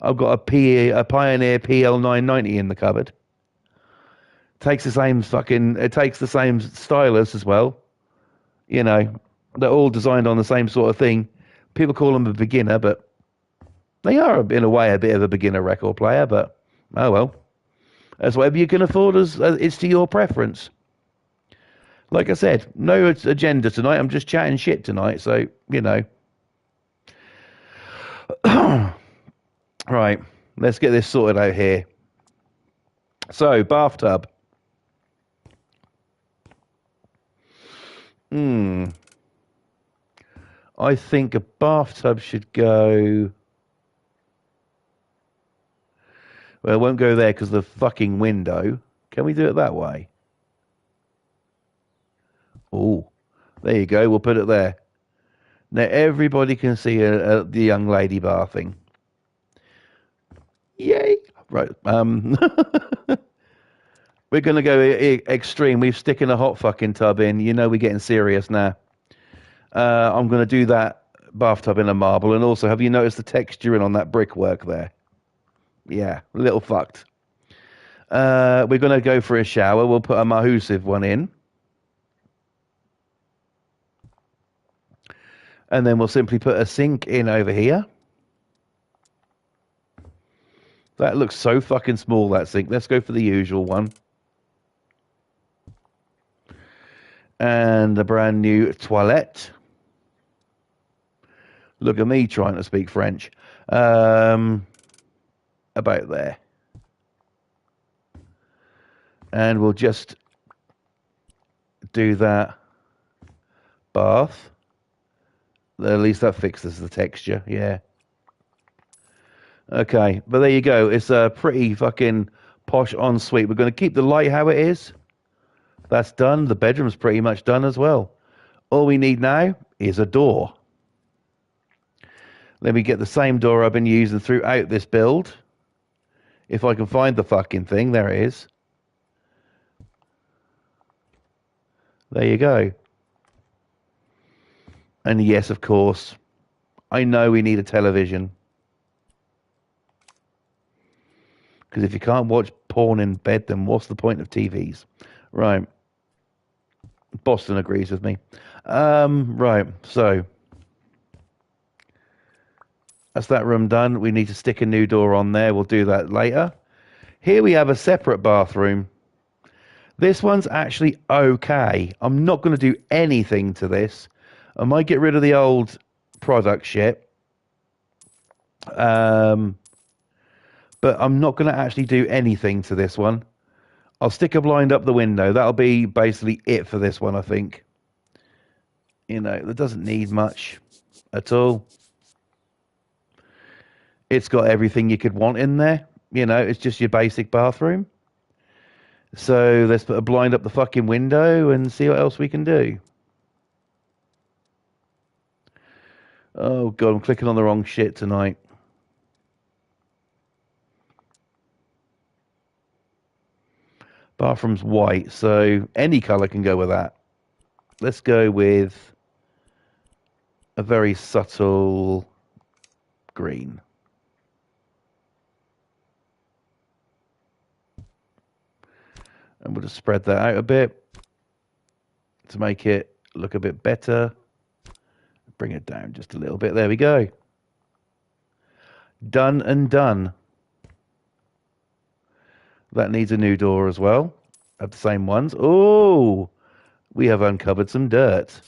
I've got a Pioneer PL990 in the cupboard. Takes the same stylus as well. You know, they're all designed on the same sort of thing. People call them a beginner, but they are in a way a bit of a beginner record player. But oh well, that's whatever you can afford. It's to your preference. Like I said, no agenda tonight. I'm just chatting shit tonight. So you know. Right, let's get this sorted out here. So, bathtub. I think a bathtub should go... Well, it won't go there because of the fucking window. Can we do it that way? Oh, there you go. We'll put it there. Now, everybody can see the young lady bathing. Yay! Right. We're going to go extreme. We've sticking a hot fucking tub in. You know we're getting serious now. I'm going to do that bathtub in a marble. And also, have you noticed the texturing on that brickwork there? Yeah, a little fucked. We're going to go for a shower. We'll put a Mahusiv one in. And then we'll simply put a sink in over here. That looks so fucking small, that sink. Let's go for the usual one. And a brand new toilette. Look at me trying to speak French. About there. And we'll just do that bath. At least that fixes the texture, yeah. Okay, but there you go. It's a pretty fucking posh ensuite. We're going to keep the light how it is. That's done. The bedroom's pretty much done as well. All we need now is a door. Let me get the same door I've been using throughout this build. If I can find the fucking thing. There it is. There you go. And yes, of course, I know we need a television. Because if you can't watch porn in bed, then what's the point of TVs? Right. Boston agrees with me. Right, so that's that room done. We need to stick a new door on there. We'll do that later. Here we have a separate bathroom. This one's actually okay. I'm not going to do anything to this. I might get rid of the old product shit. But I'm not going to actually do anything to this one. I'll stick a blind up the window. That'll be basically it for this one, I think. You know, that doesn't need much at all. It's got everything you could want in there. You know, it's just your basic bathroom. So let's put a blind up the fucking window and see what else we can do. Oh, God, I'm clicking on the wrong shit tonight. Bathroom's white, so any colour can go with that. Let's go with a very subtle green. And we'll just spread that out a bit to make it look a bit better. Bring it down just a little bit. There we go. Done and done. That needs a new door as well. Have the same ones. Oh, we have uncovered some dirt.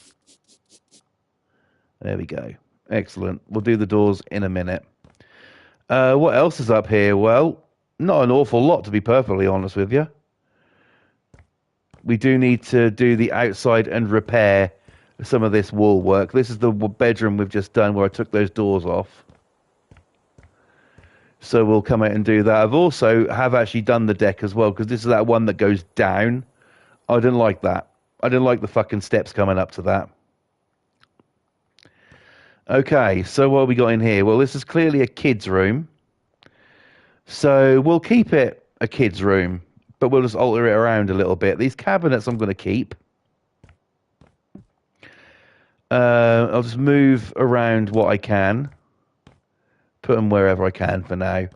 There we go. Excellent. We'll do the doors in a minute. What else is up here? Well, not an awful lot, to be perfectly honest with you. We do need to do the outside and repair some of this wall work. This is the bedroom we've just done where I took those doors off. So we'll come out and do that. I've also actually done the deck as well, because this is that one that goes down. I didn't like that. I didn't like the fucking steps coming up to that. Okay, so what have we got in here? Well, this is clearly a kid's room. So we'll keep it a kid's room, but we'll just alter it around a little bit. These cabinets I'm going to keep. I'll just move around what I can. Put them wherever I can for now.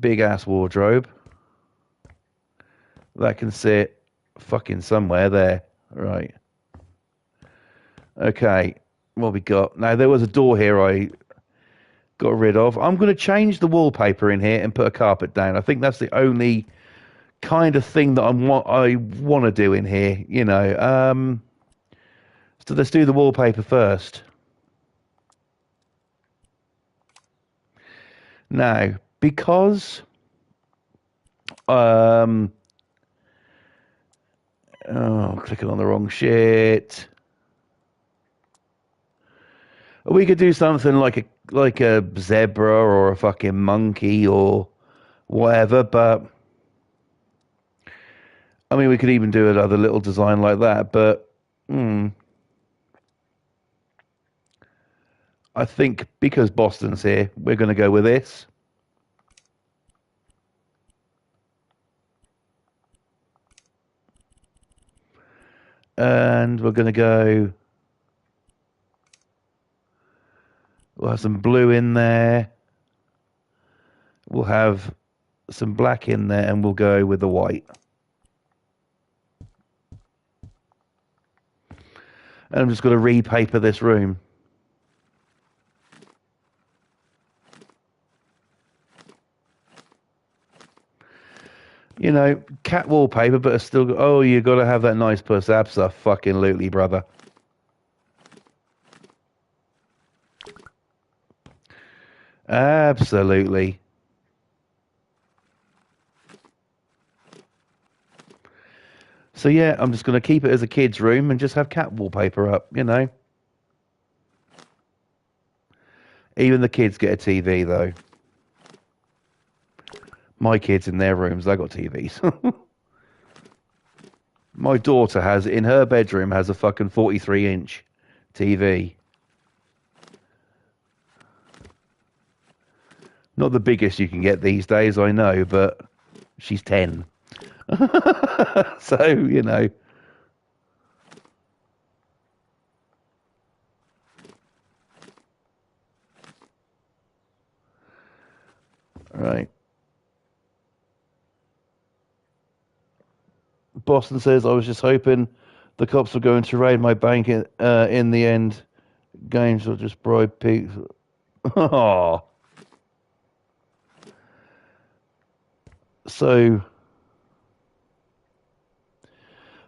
Big ass wardrobe. That can sit fucking somewhere there. Right. Okay. What we got? Now, there was a door here I got rid of. I'm going to change the wallpaper in here and put a carpet down. I think that's the only kind of thing that I want to do in here, you know. So let's do the wallpaper first. Now, because clicking on the wrong shit. We could do something like a zebra or a fucking monkey or whatever, but I mean, we could even do another little design like that, but I think because Boston's here, we're going to go with this. And we're going to go... We'll have some blue in there. We'll have some black in there, and we'll go with the white. And I'm just going to repaper this room. You know, cat wallpaper, but it's still... Oh, you got to have that nice puss. Abso-fucking-lutely, brother. Absolutely. So yeah, I'm just going to keep it as a kid's room and just have cat wallpaper up, you know. Even the kids get a TV, though. My kids in their rooms, they got TVs. My daughter has, in her bedroom, has a fucking 43-inch TV. Not the biggest you can get these days, I know, but she's 10. So, you know. Right. Boston says, I was just hoping the cops were going to raid my bank in the end. Games will just bribe pigs. Oh. So,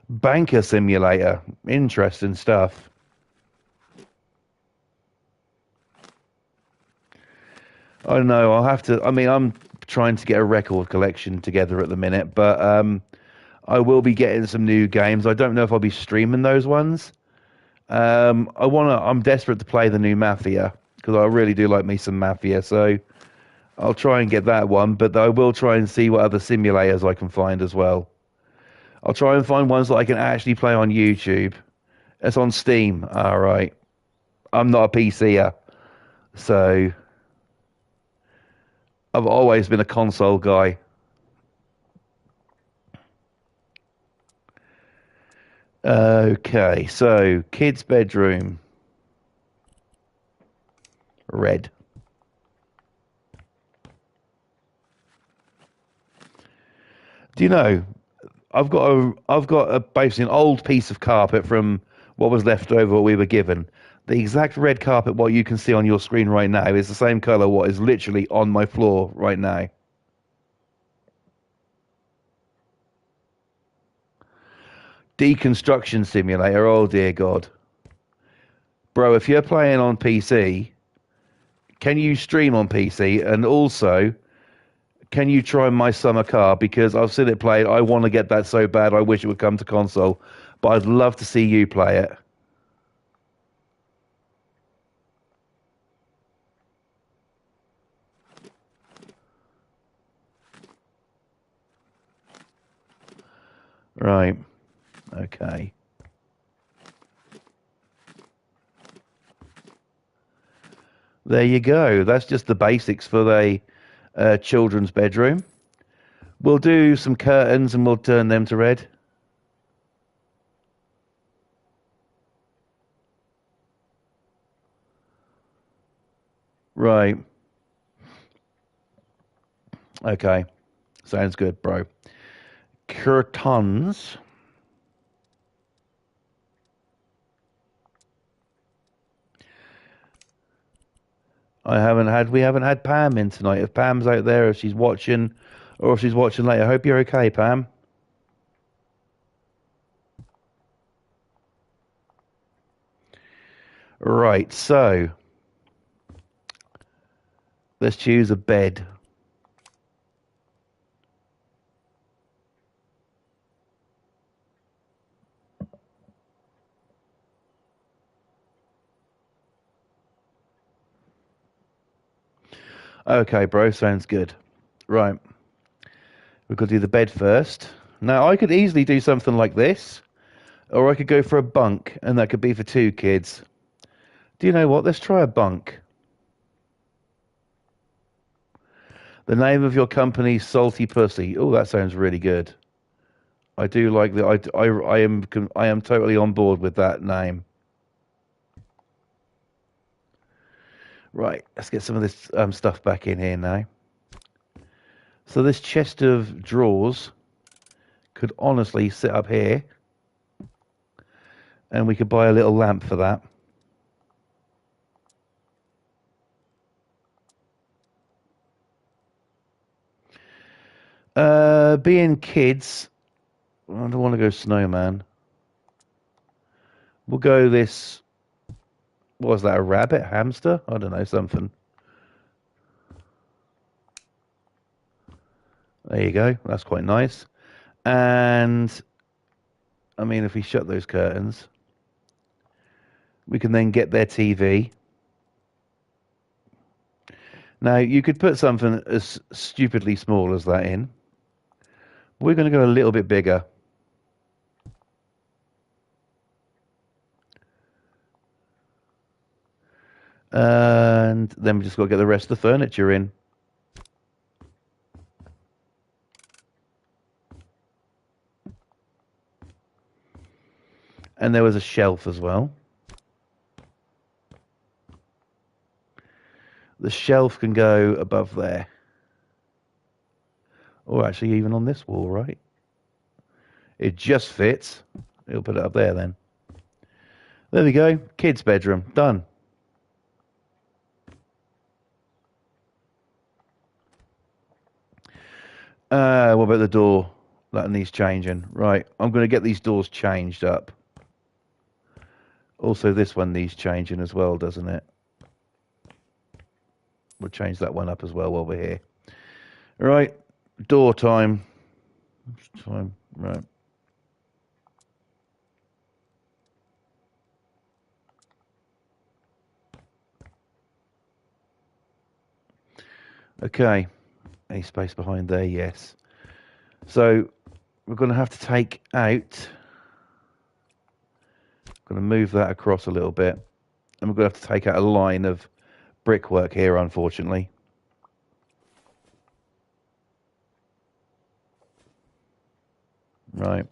Banker Simulator. Interesting stuff. I don't know. I'll have to... I mean, I'm trying to get a record collection together at the minute, but I will be getting some new games. I don't know if I'll be streaming those ones. I'm desperate to play the new Mafia, because I really do like me some Mafia, so I'll try and get that one, but I will try and see what other simulators I can find as well. I'll try and find ones that I can actually play on YouTube. It's on Steam. All right. I'm not a PCer, so I've always been a console guy. Okay, so kids' bedroom, red. Do you know? I've got basically an old piece of carpet from what was left over what we were given. The exact red carpet what you can see on your screen right now is the same color what is literally on my floor right now. Deconstruction Simulator. Oh dear God, bro! If you're playing on PC, can you stream on PC? And also, can you try my summer car? Because I've seen it played. I want to get that so bad. I wish it would come to console, but I'd love to see you play it. Right. Okay. There you go. That's just the basics for the children's bedroom. We'll do some curtains and we'll turn them to red. Right. Okay. Sounds good, bro. Curtains. We haven't had Pam in tonight. If Pam's out there, if she's watching, or if she's watching later, I hope you're okay, Pam. Right, so let's choose a bed. Okay, bro, sounds good. Right, we've got to do the bed first. Now, I could easily do something like this, or I could go for a bunk, and that could be for two kids. Do you know what? Let's try a bunk. The name of your company, Salty Pussy. Oh, that sounds really good. I do like that. I am totally on board with that name. Right, let's get some of this stuff back in here now. So this chest of drawers could honestly sit up here, and we could buy a little lamp for that. Being kids, I don't want to go snowman. We'll go this. What was that? A rabbit? Hamster? I don't know, something. There you go. That's quite nice. And I mean, if we shut those curtains, we can then get their TV. Now, you could put something as stupidly small as that in. We're going to go a little bit bigger. And then we just got to get the rest of the furniture in. And there was a shelf as well. The shelf can go above there. Or actually even on this wall, right? It just fits. We'll put it up there then. There we go. Kids' bedroom. Done. What about the door? That needs changing. Right. I'm going to get these doors changed up. Also, this one needs changing as well, doesn't it? We'll change that one up as well while we're here. Right. Door time. Time. Right. Okay. Any space behind there? Yes. So we're going to have to take out. Going to move that across a little bit. And we're going to have to take out a line of brickwork here, unfortunately. Right.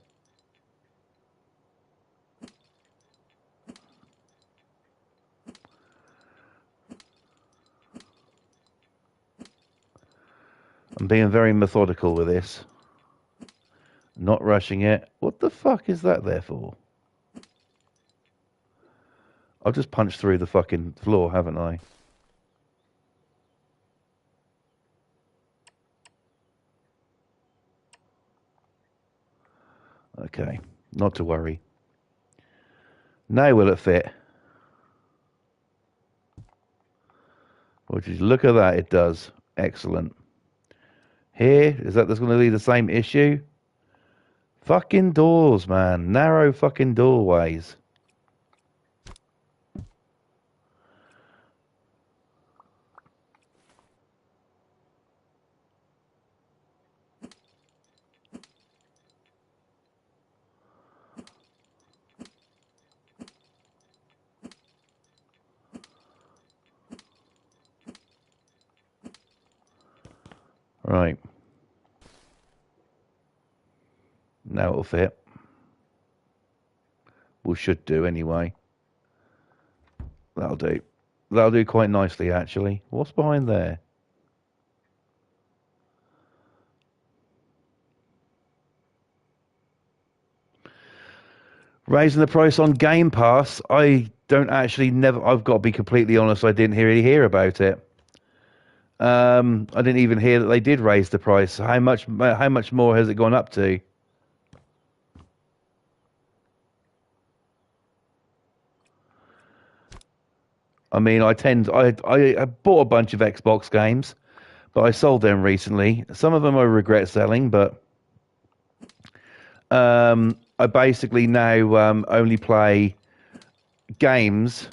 being very methodical with this. Not rushing it. What the fuck is that there for? I've just punched through the fucking floor, haven't I? Okay, not to worry. Now will it fit? Would you look at that? It does. Excellent. Here, is that going to be the same issue? Fucking doors, man. Narrow fucking doorways. Right. Now it'll fit. Well, should do anyway. That'll do. That'll do quite nicely, actually. What's behind there? Raising the price on Game Pass. I don't actually never. I've got to be completely honest. I didn't really hear about it. I didn't even hear that they did raise the price. How much more has it gone up to? I mean, I bought a bunch of Xbox games, but I sold them recently. Some of them I regret selling, but I basically now only play games.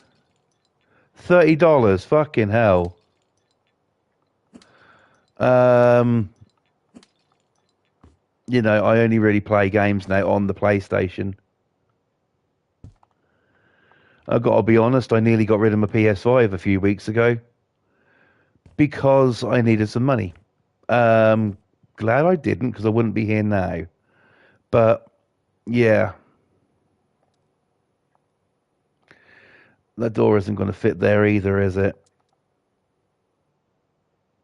$30, fucking hell. You know, I only really play games now on the PlayStation. I've got to be honest, I nearly got rid of my PS5 a few weeks ago because I needed some money. Glad I didn't because I wouldn't be here now. But, yeah. That door isn't going to fit there either, is it?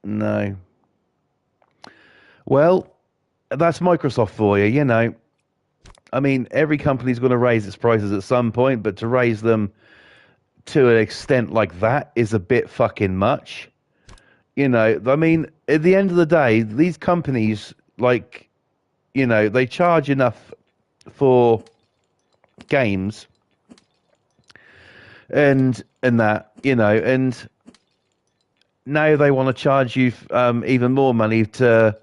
No. Well, that's Microsoft for you, you know. I mean, every company's going to raise its prices at some point, but to raise them to an extent like that is a bit fucking much. You know, I mean, at the end of the day, these companies, like, you know, they charge enough for games and that, you know, and now they want to charge you even more money to,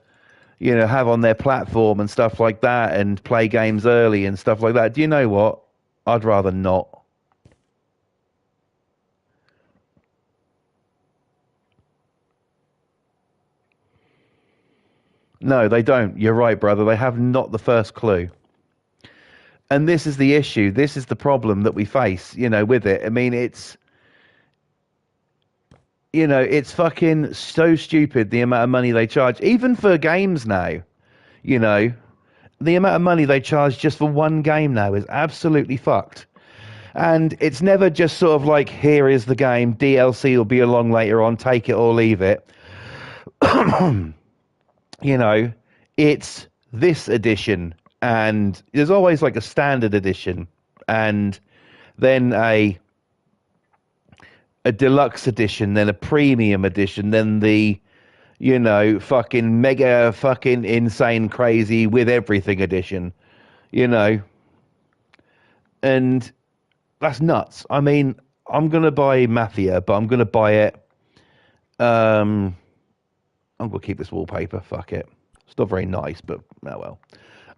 you know, have on their platform and stuff like that and play games early and stuff like that. Do you know what? I'd rather not. No, they don't. You're right, brother. They have not the first clue. And this is the issue. This is the problem that we face, you know, with it. I mean, it's, you know, it's fucking so stupid the amount of money they charge, even for games now. You know, the amount of money they charge just for one game now is absolutely fucked. And it's never just sort of like, here is the game, DLC will be along later on, take it or leave it. You know, it's this edition, and there's always like a standard edition, and then a deluxe edition, then a premium edition, then the, you know, fucking mega fucking insane crazy with everything edition, you know. And that's nuts. I mean, I'm going to buy Mafia, but I'm going to buy it. I'm going to keep this wallpaper. Fuck it. It's not very nice, but oh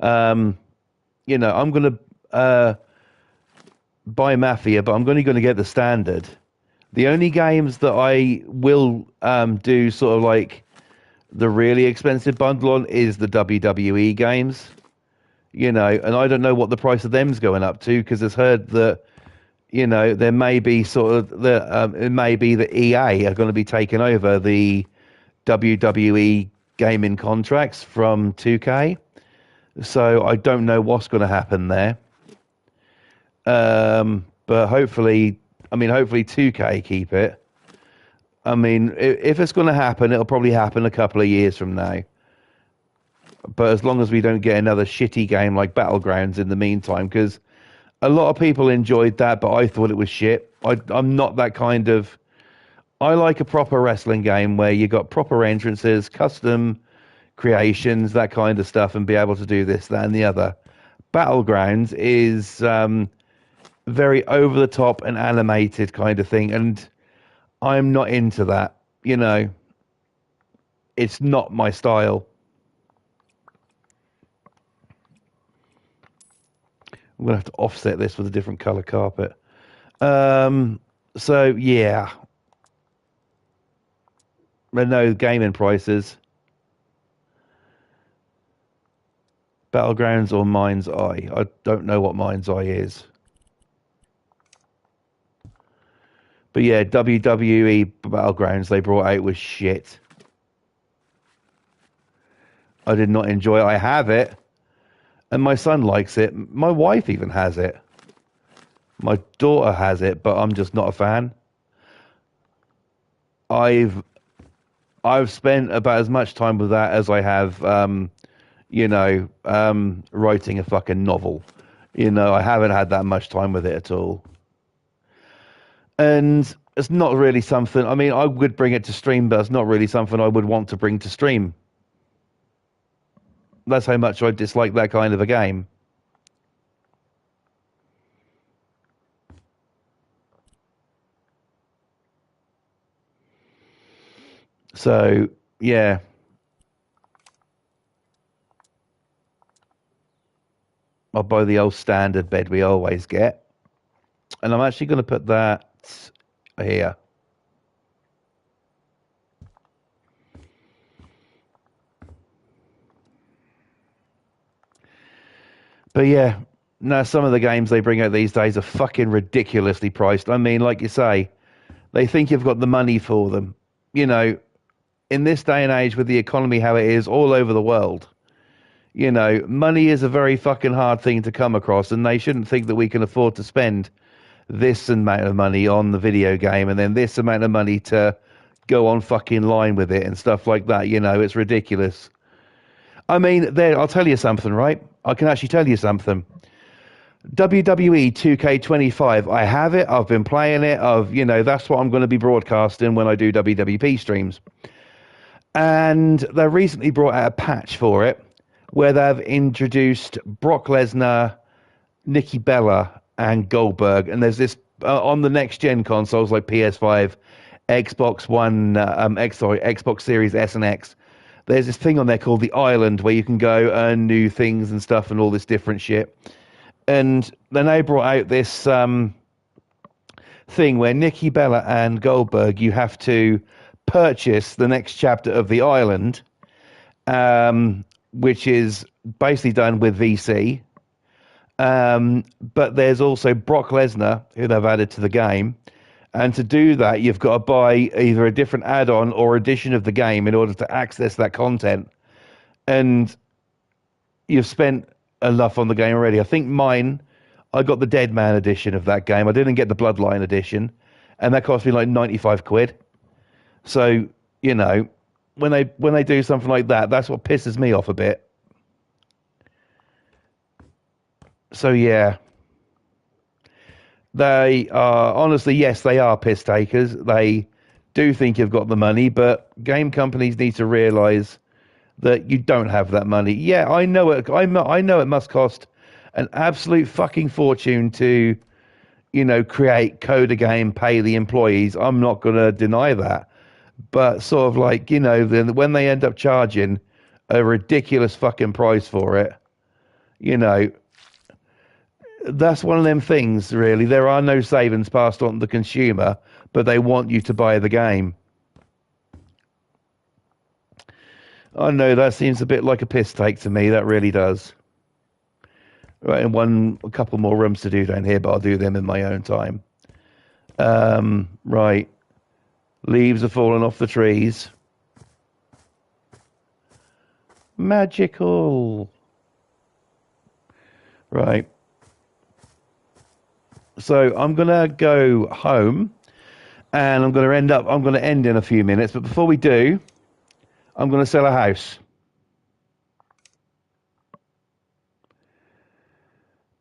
well. You know, I'm going to buy Mafia, but I'm only going to get the standard. The only games that I will do sort of like the really expensive bundle on is the WWE games. You know, and I don't know what the price of them's going up to because it's heard that, you know, there may be sort of it may be that EA are going to be taking over the WWE gaming contracts from 2K. So I don't know what's going to happen there. But hopefully 2K keep it. I mean, if it's going to happen, it'll probably happen a couple of years from now. But as long as we don't get another shitty game like Battlegrounds in the meantime, because a lot of people enjoyed that, but I thought it was shit. I'm not that kind of. I like a proper wrestling game where you got proper entrances, custom creations, that kind of stuff, and be able to do this, that, and the other. Battlegrounds is very over the top and animated kind of thing, and I'm not into that. You know, it's not my style. I'm gonna have to offset this with a different color carpet. So yeah, but no gaming prices. Battlegrounds or Mind's Eye? I don't know what Mind's Eye is. But yeah, WWE Battlegrounds they brought out was shit. I did not enjoy it. I have it, and my son likes it. My wife even has it. My daughter has it, but I'm just not a fan. I've spent about as much time with that as I have, writing a fucking novel. You know, I haven't had that much time with it at all. And it's not really something, I mean, I would bring it to stream, but it's not really something I would want to bring to stream. That's how much I dislike that kind of a game. So, yeah. I'll buy the old standard bed we always get. And I'm actually going to put that here. But yeah, now some of the games they bring out these days are fucking ridiculously priced. I mean, like you say, they think you've got the money for them. You know, in this day and age with the economy how it is all over the world, you know, money is a very fucking hard thing to come across, and they shouldn't think that we can afford to spend this amount of money on the video game and then this amount of money to go on fucking line with it and stuff like that. You know, it's ridiculous. I mean, there. I'll tell you something, right? I can actually tell you something. WWE 2K25. I have it. I've been playing it. That's what I'm going to be broadcasting when I do WWP streams. And they recently brought out a patch for it where they've introduced Brock Lesnar, Nikki Bella, and Goldberg. And there's this on the next gen consoles like PS5, Xbox One, Xbox Series S and X. There's this thing on there called the Island where you can go earn new things and stuff and all this different shit. And then they brought out this thing where Nikki Bella and Goldberg, you have to purchase the next chapter of the Island, which is basically done with VC. But there's also Brock Lesnar, who they've added to the game. And to do that, you've got to buy either a different add-on or edition of the game in order to access that content. And you've spent enough on the game already. I think I got the Dead Man edition of that game. I didn't get the Bloodline edition. And that cost me like 95 quid. So, you know, when they do something like that, that's what pisses me off a bit. So, yeah. They are, honestly, yes, they are piss takers. They do think you've got the money, but game companies need to realize that you don't have that money. Yeah, I know it. I know it must cost an absolute fucking fortune to, create, code a game, pay the employees. I'm not going to deny that. But sort of like, then when they end up charging a ridiculous fucking price for it, that's one of them things, really. There are no savings passed on to the consumer, but they want you to buy the game. I know that seems a bit like a piss take to me. That really does. Right, and a couple more rooms to do down here, but I'll do them in my own time. Right. Leaves are falling off the trees. Magical. Right. So I'm going to go home and I'm going to end in a few minutes. But before we do, I'm going to sell a house.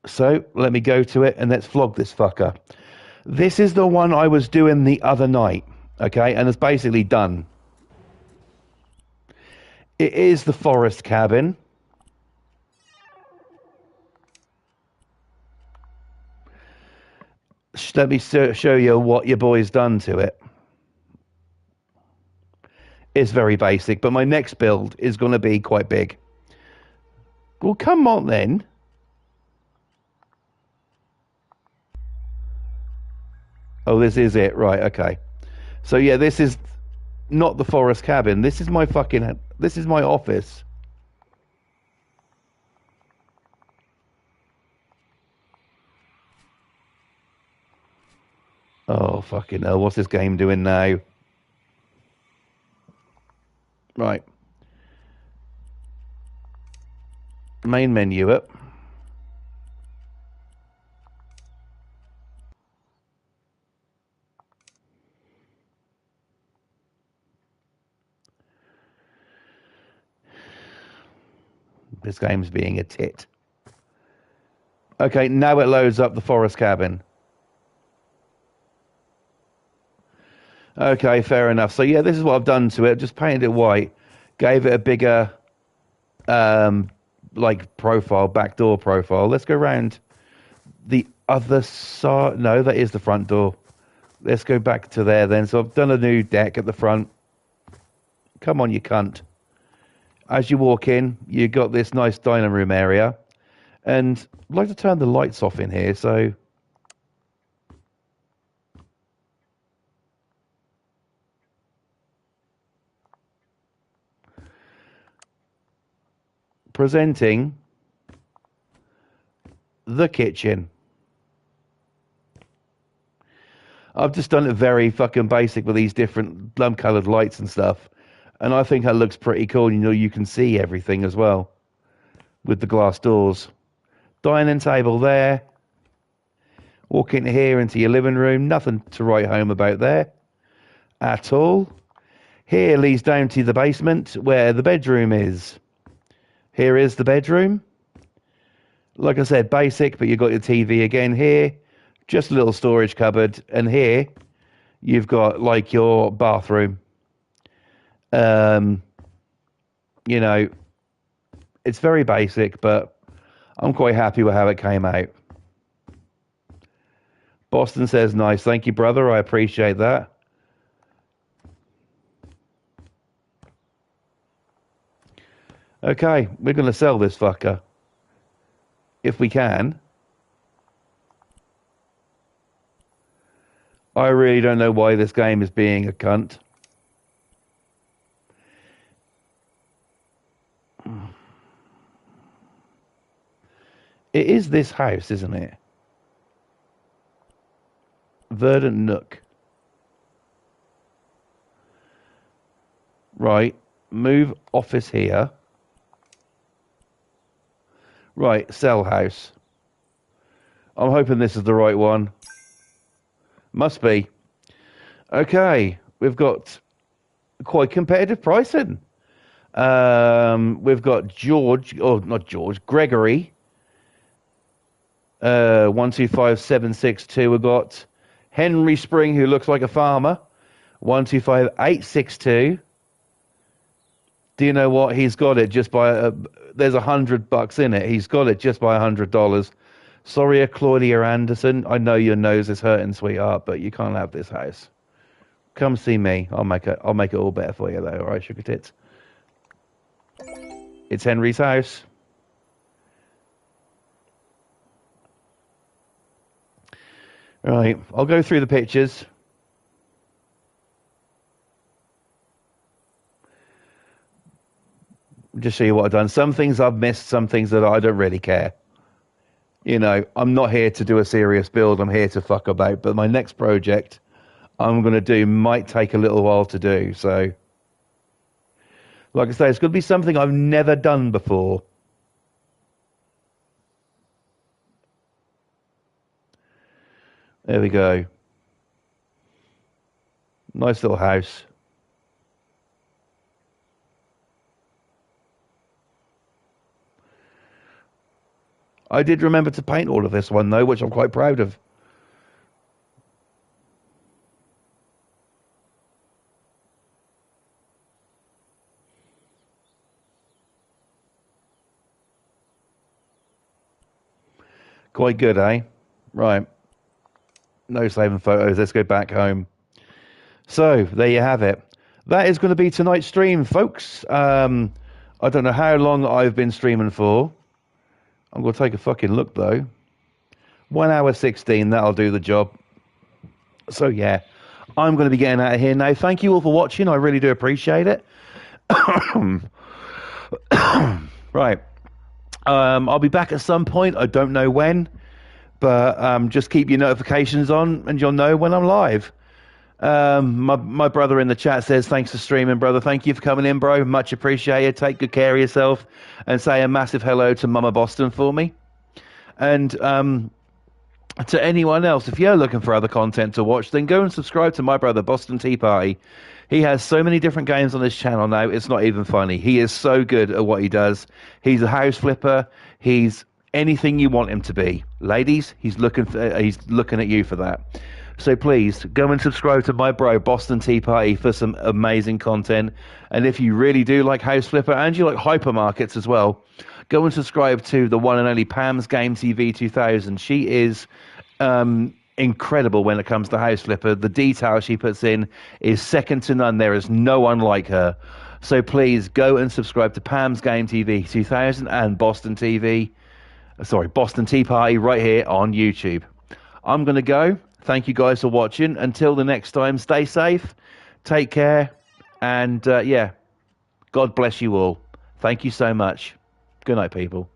So let me go to it and let's flog this fucker. This is the one I was doing the other night, okay, and it's basically done. It is the forest cabin. Let me show you what your boy's done to it. It's very basic, but my next build is going to be quite big. Well, come on then. Oh, this is it. Right, okay. So, yeah, this is not the forest cabin. This is my fucking... This is my office. Oh, fucking hell. What's this game doing now? Right. Main menu up. This game's being a tit. Okay, now it loads up the forest cabin. Okay, fair enough. So yeah, this is what I've done to it. Just painted it white, gave it a bigger, like profile, backdoor profile. Let's go around the other side. No, that is the front door. Let's go back to there then. So I've done a new deck at the front. Come on, you cunt. As you walk in, you got this nice dining room area. And I'd like to turn the lights off in here, so... Presenting the kitchen. I've just done it very fucking basic with these different coloured lights and stuff. And I think that looks pretty cool. You know, you can see everything as well with the glass doors. Dining table there. Walk in here into your living room. Nothing to write home about there at all. Here leads down to the basement where the bedroom is. Here is the bedroom. Like I said, basic, but you've got your TV again here. Just a little storage cupboard. And here you've got like your bathroom. You know, it's very basic, but I'm quite happy with how it came out. Boston says, nice. Thank you, brother. I appreciate that. Okay, we're going to sell this fucker. If we can. I really don't know why this game is being a cunt. It is this house, isn't it? Verdant Nook. Right. Move office here. Right. Sell house. I'm hoping this is the right one. Must be. Okay. We've got quite competitive pricing. We've got George, or not George, Gregory. 125762. We've got Henry Spring, who looks like a farmer. 125862. Do you know what? He's got it just by there's $100 in it. He's got it just by $100. Sorry, Claudia Anderson. I know your nose is hurting, sweetheart, but you can't have this house. Come see me. I'll make it all better for you, though. All right, sugar tits. It's Henry's house. Right, I'll go through the pictures. Just show you what I've done. Some things I've missed, some things that I don't really care. You know, I'm not here to do a serious build. I'm here to fuck about. But my next project I'm going to do might take a little while to do. So, like I say, it's going to be something I've never done before. There we go. Nice little house. I did remember to paint all of this one, though, which I'm quite proud of. Quite good, eh? Right. No saving photos. Let's go back home. So, there you have it. That is going to be tonight's stream, folks. I don't know how long I've been streaming for. I'm going to take a fucking look, though. 1 hour 16, that'll do the job. So, yeah, I'm going to be getting out of here now. Thank you all for watching. I really do appreciate it. Right. I'll be back at some point. I don't know when. But just keep your notifications on and you'll know when I'm live. My brother in the chat says, thanks for streaming, brother. Thank you for coming in, bro. Much appreciated. Take good care of yourself. And say a massive hello to Mama Boston for me. And to anyone else, if you're looking for other content to watch, then go and subscribe to my brother, Boston Tea Party. He has so many different games on his channel now, it's not even funny. He is so good at what he does. He's a house flipper. He's anything you want him to be. Ladies, he's looking at you for that. So please go and subscribe to my bro Boston Tea Party for some amazing content. And if you really do like house flipper and you like hypermarkets as well, go and subscribe to the one and only Pam's Game TV 2000. She is incredible when it comes to house flipper. The detail she puts in is second to none. There is no one like her. So please go and subscribe to Pam's Game TV 2000 and Boston Tea Party right here on YouTube. I'm going to go. Thank you guys for watching. Until the next time, stay safe, take care, and yeah, God bless you all. Thank you so much. Good night, people.